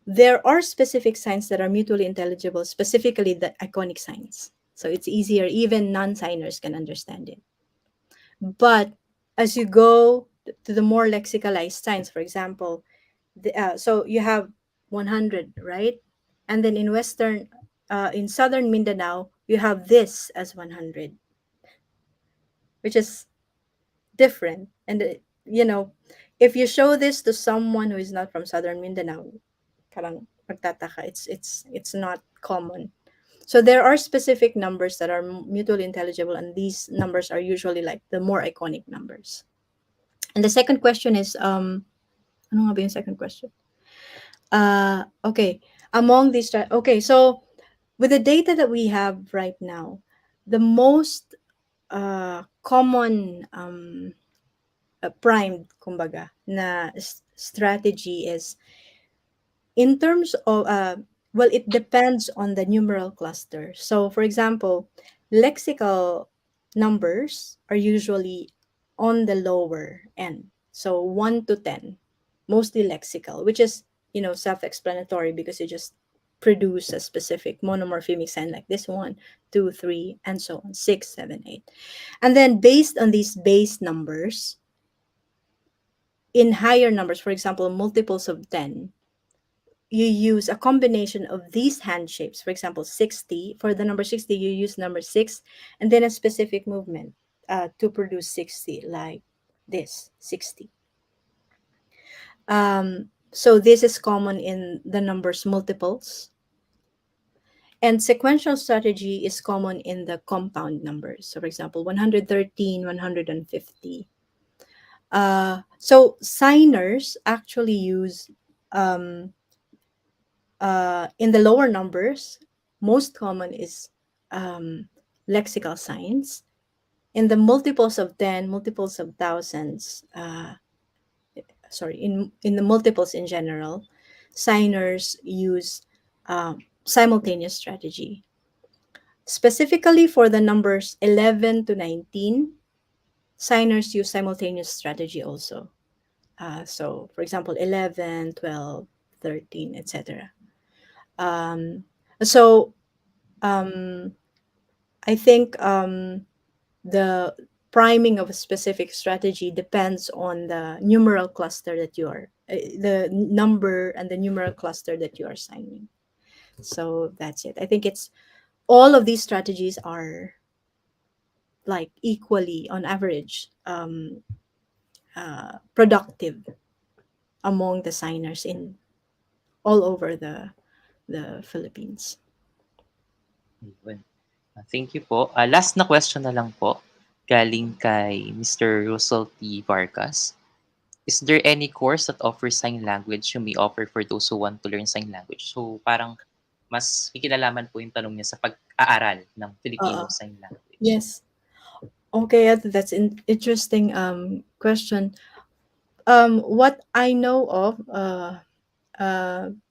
there are specific signs that are mutually intelligible, specifically the iconic signs. So it's easier, even non-signers can understand it. But as you go to the more lexicalized signs, for example, so you have 100, right? And then in southern Mindanao, you have this as 100, which is different. And, if you show this to someone who is not from southern Mindanao, parang magtataka. It's not common. So there are specific numbers that are mutually intelligible, and these numbers are usually like the more iconic numbers. And the second question is ano nga ba yung second question? Okay, among these okay, so with the data that we have right now, the most common primed kumbaga na strategy is in terms of well, it depends on the numeral cluster. So for example, lexical numbers are usually on the lower end, so 1 to 10, mostly lexical, which is self-explanatory because you just produce a specific monomorphemic sign like this one, 2, 3, and so on, 6, 7, 8. And then based on these base numbers, in higher numbers, for example, multiples of 10, you use a combination of these hand shapes. For example, 60. For the number 60, you use number 6 and then a specific movement to produce 60, like this, 60. So this is common in the numbers multiples. And sequential strategy is common in the compound numbers. So for example, 113, 150. So signers actually use in the lower numbers, most common is lexical signs. In the multiples of 10, multiples of thousands, in the multiples in general, signers use simultaneous strategy. Specifically for the numbers 11 to 19, signers use simultaneous strategy also. So, for example, 11, 12, 13, etc. So I think the priming of a specific strategy depends on the numeral cluster that you are, the number and the numeral cluster that you are signing. So that's it. I think it's all of these strategies are like equally on average productive among the signers in all over the Philippines. Ayun. Thank you po. Last na question na lang po, galing kay Mr. Russell T. Vargas. Is there any course that offers sign language you may offer for those who want to learn sign language? So parang mas kinalaman po yung tanong niya sa pag-aaral ng Oo. Filipino Sign Language. Yes. Okay, that's an interesting question. What I know of,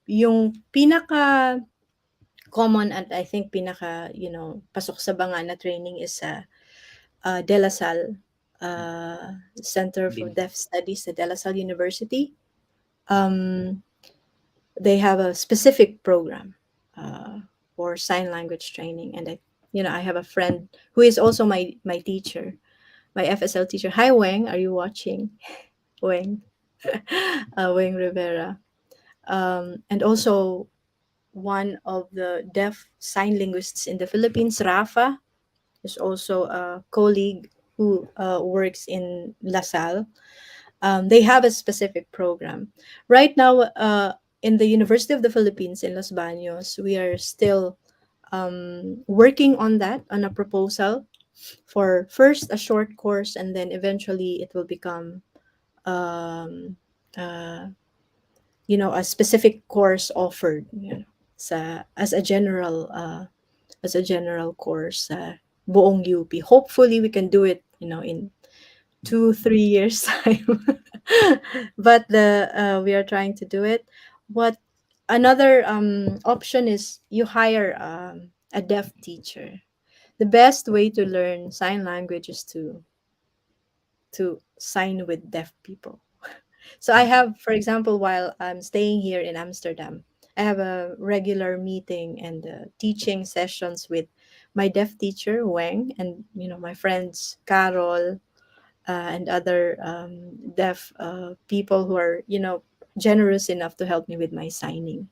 yung pinaka common at I think pinaka, pasok sa banga na training is sa De La Salle Center for Din Deaf Studies sa De La Salle University. Um, they have a specific program uh, for sign language training, and I have a friend who is also my teacher, my FSL teacher. Hi, Weng. Are you watching? Weng, Weng Rivera, and also one of the deaf sign linguists in the Philippines, Rafa, is also a colleague who works in LaSalle. They have a specific program. Right now, in the University of the Philippines in Los Baños, we are still working on that, on a proposal for first a short course, and then eventually it will become um, uh, a specific course offered, as a general course buong UP. Hopefully we can do it, in 2-3 years time. But the we are trying to do it. What Another option is you hire a deaf teacher. The best way to learn sign language is to sign with deaf people. So I mm, have, for example, while I'm staying here in Amsterdam, I have a regular meeting and teaching sessions with my deaf teacher Wang, and my friends Carol, and other deaf people who are generous enough to help me with my signing.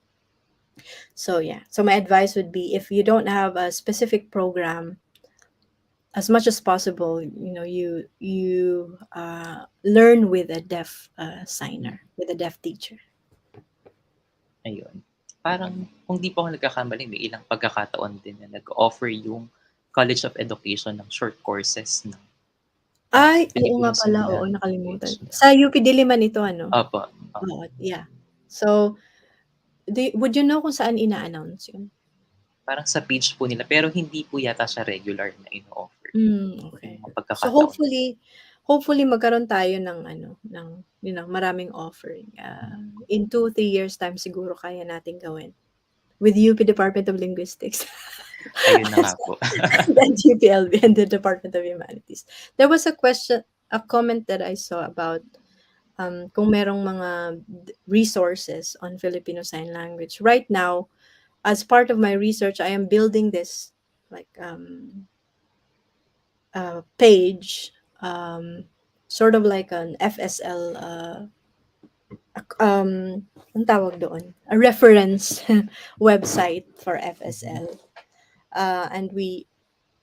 So yeah, so my advice would be, if you don't have a specific program, as much as possible, you learn with a deaf mm, signer, with a deaf teacher. ayun. Parang kung di po ako nagkakamali, may ilang pagkakataon din na nag-offer yung College of Education ng short courses ng Ay, oo Filipino nga Sign pala, oo, nakalimutan. Language. Sa UP Diliman ito ano? Opo, Oo, yeah. So, would you know kung saan ina-announce yun? parang sa page po nila pero hindi po yata siya regular na ino-offer. May Okay. mga So pagkakataon. hopefully magkaroon tayo ng ano, ng maraming offering. In 2-3 years time siguro kaya nating gawin with UP Department of Linguistics Ayun na nga po. and UPLB and the Department of Humanities. There was a comment that I saw about kung merong mga resources on Filipino Sign Language. Right now, as part of my research, I am building this like page, sort of like an FSL, ang tawag doon, a reference website for Mhm. FSL. And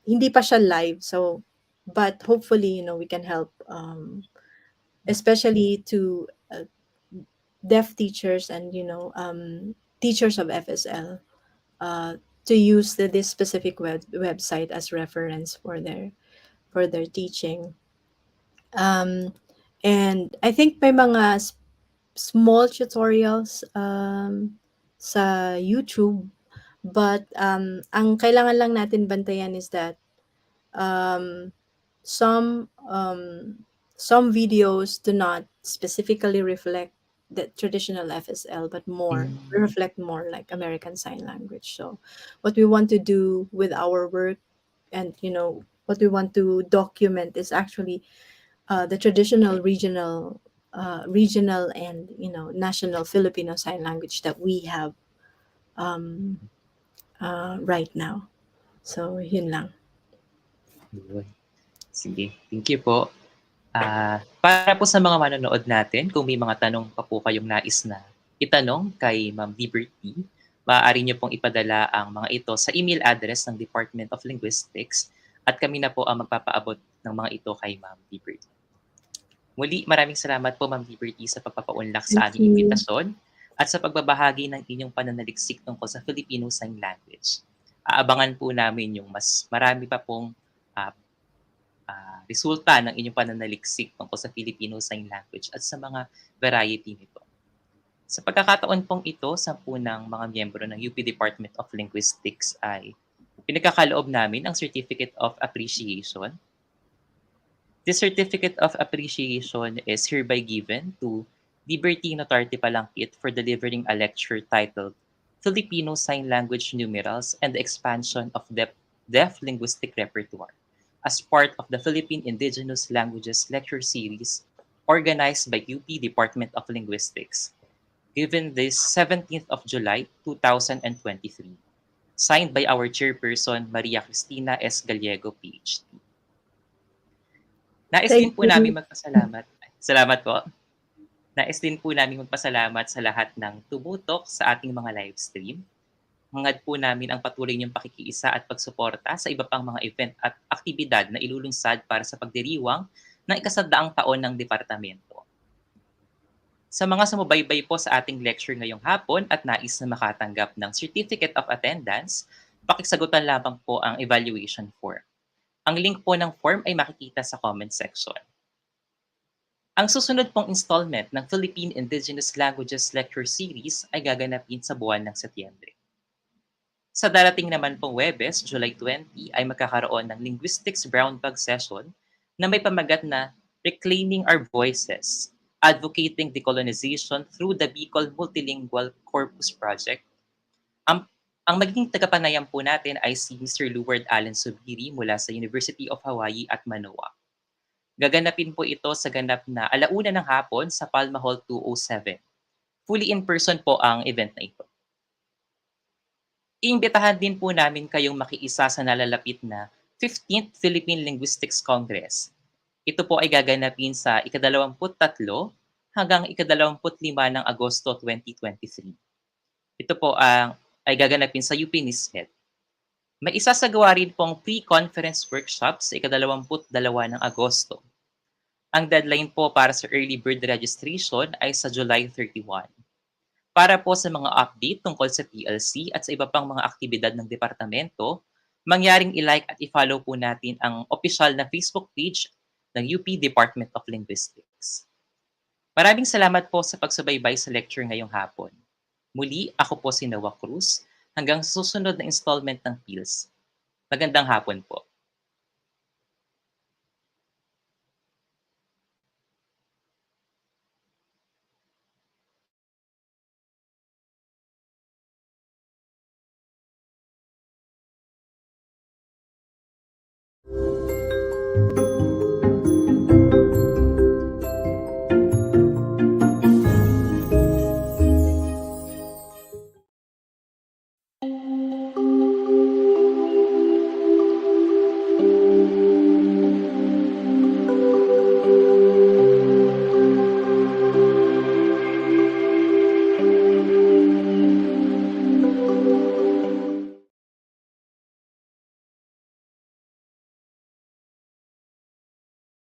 hindi pa siya live, so, but hopefully, we can help, especially to deaf teachers and, teachers of FSL, uh, to use this specific website as reference for their teaching. Um, and I think may mga small tutorials sa YouTube, but ang kailangan lang natin bantayan is that um, some videos do not specifically reflect the traditional FSL, but more Hmm, reflect more like American Sign Language. So, what we want to do with our work, and what we want to document, is actually the traditional regional and national Filipino Sign Language that we have right now. So yun lang. yun. Sige, thank you po. Para po sa mga manonood natin, kung may mga tanong pa po kayong nais na itanong kay Ma'am Liberty, maaari niyo pong ipadala ang mga ito sa email address ng Department of Linguistics at kami na po ang magpapaabot ng mga ito kay Ma'am Liberty. Muli, maraming salamat po Ma'am Liberty sa pagpapaunlak sa Thank aming you. imbitasyon at sa pagbabahagi ng inyong pananaliksik tungkol sa Filipino Sign Language. Aabangan po namin yung mas marami pa pong ah, resulta ng inyong pananaliksik tungkol sa Filipino Sign Language at sa mga variety nito. Sa pagkakataon pong ito, 10 ng mga miyembro ng UP Department of Linguistics ay pinagkakaloob namin ang Certificate of Appreciation This certificate of appreciation is hereby given to Liberty Notarte-Balanquit for delivering a lecture titled Filipino Sign Language Numerals and the Expansion of Deaf Linguistic Repertoire as part of the Philippine Indigenous Languages Lecture Series organized by UP Department of Linguistics, given this 17th of July 2023. Signed by our chairperson, Maria Cristina S. Gallego, PhD. Nais din Thank po namin you. magpasalamat. Salamat po. Nais din po namin magpasalamat sa lahat ng tumutok sa ating mga live stream. Hangad po namin ang patuloy niyong pakikiisa at pagsuporta sa iba pang mga event at aktibidad na ilulunsad para sa pagdiriwang ng ikasaddaang taon ng departamento. Sa mga sumubaybay po sa ating lecture ngayong hapon at nais na makatanggap ng Certificate of Attendance, pakisagutan lamang po ang evaluation form. Ang link po ng form ay makikita sa comment section. Ang susunod pong installment ng Philippine Indigenous Languages Lecture Series ay gaganapin sa buwan ng Setyembre. Sa darating naman pong Webes, July 20, ay magkakaroon ng Linguistics Brown Bag Session na may pamagat na Reclaiming Our Voices, Advocating Decolonization Through the Bicol Multilingual Corpus Project. Ang magiging tagapanayam po natin ay si Mr. Luward Allen Subiri mula sa University of Hawaii at Manoa. Gaganapin po ito sa ganap na alauna ng hapon sa Palma Hall 207. Fully in-person po ang event na ito. Iimbitahan din po namin kayong makiisa sa nalalapit na 15th Philippine Linguistics Congress. Ito po ay gaganapin sa ika-23 hanggang ika-25 ng Agosto 2023. Ito po ay gaganapin sa UP Nismet. May isasagawa rin pong pre-conference workshop sa ika-22 ng Agosto. Ang deadline po para sa early bird registration ay sa July 31. Para po sa mga update tungkol sa PLC at sa iba pang mga aktibidad ng departamento, mangyaring i-like at i-follow po natin ang opisyal na Facebook page ng UP Department of Linguistics. Maraming salamat po sa pagsubaybay sa lecture ngayong hapon. Muli, ako po si Noah Cruz. Hanggang sa susunod na installment ng PILS. Magandang hapon po.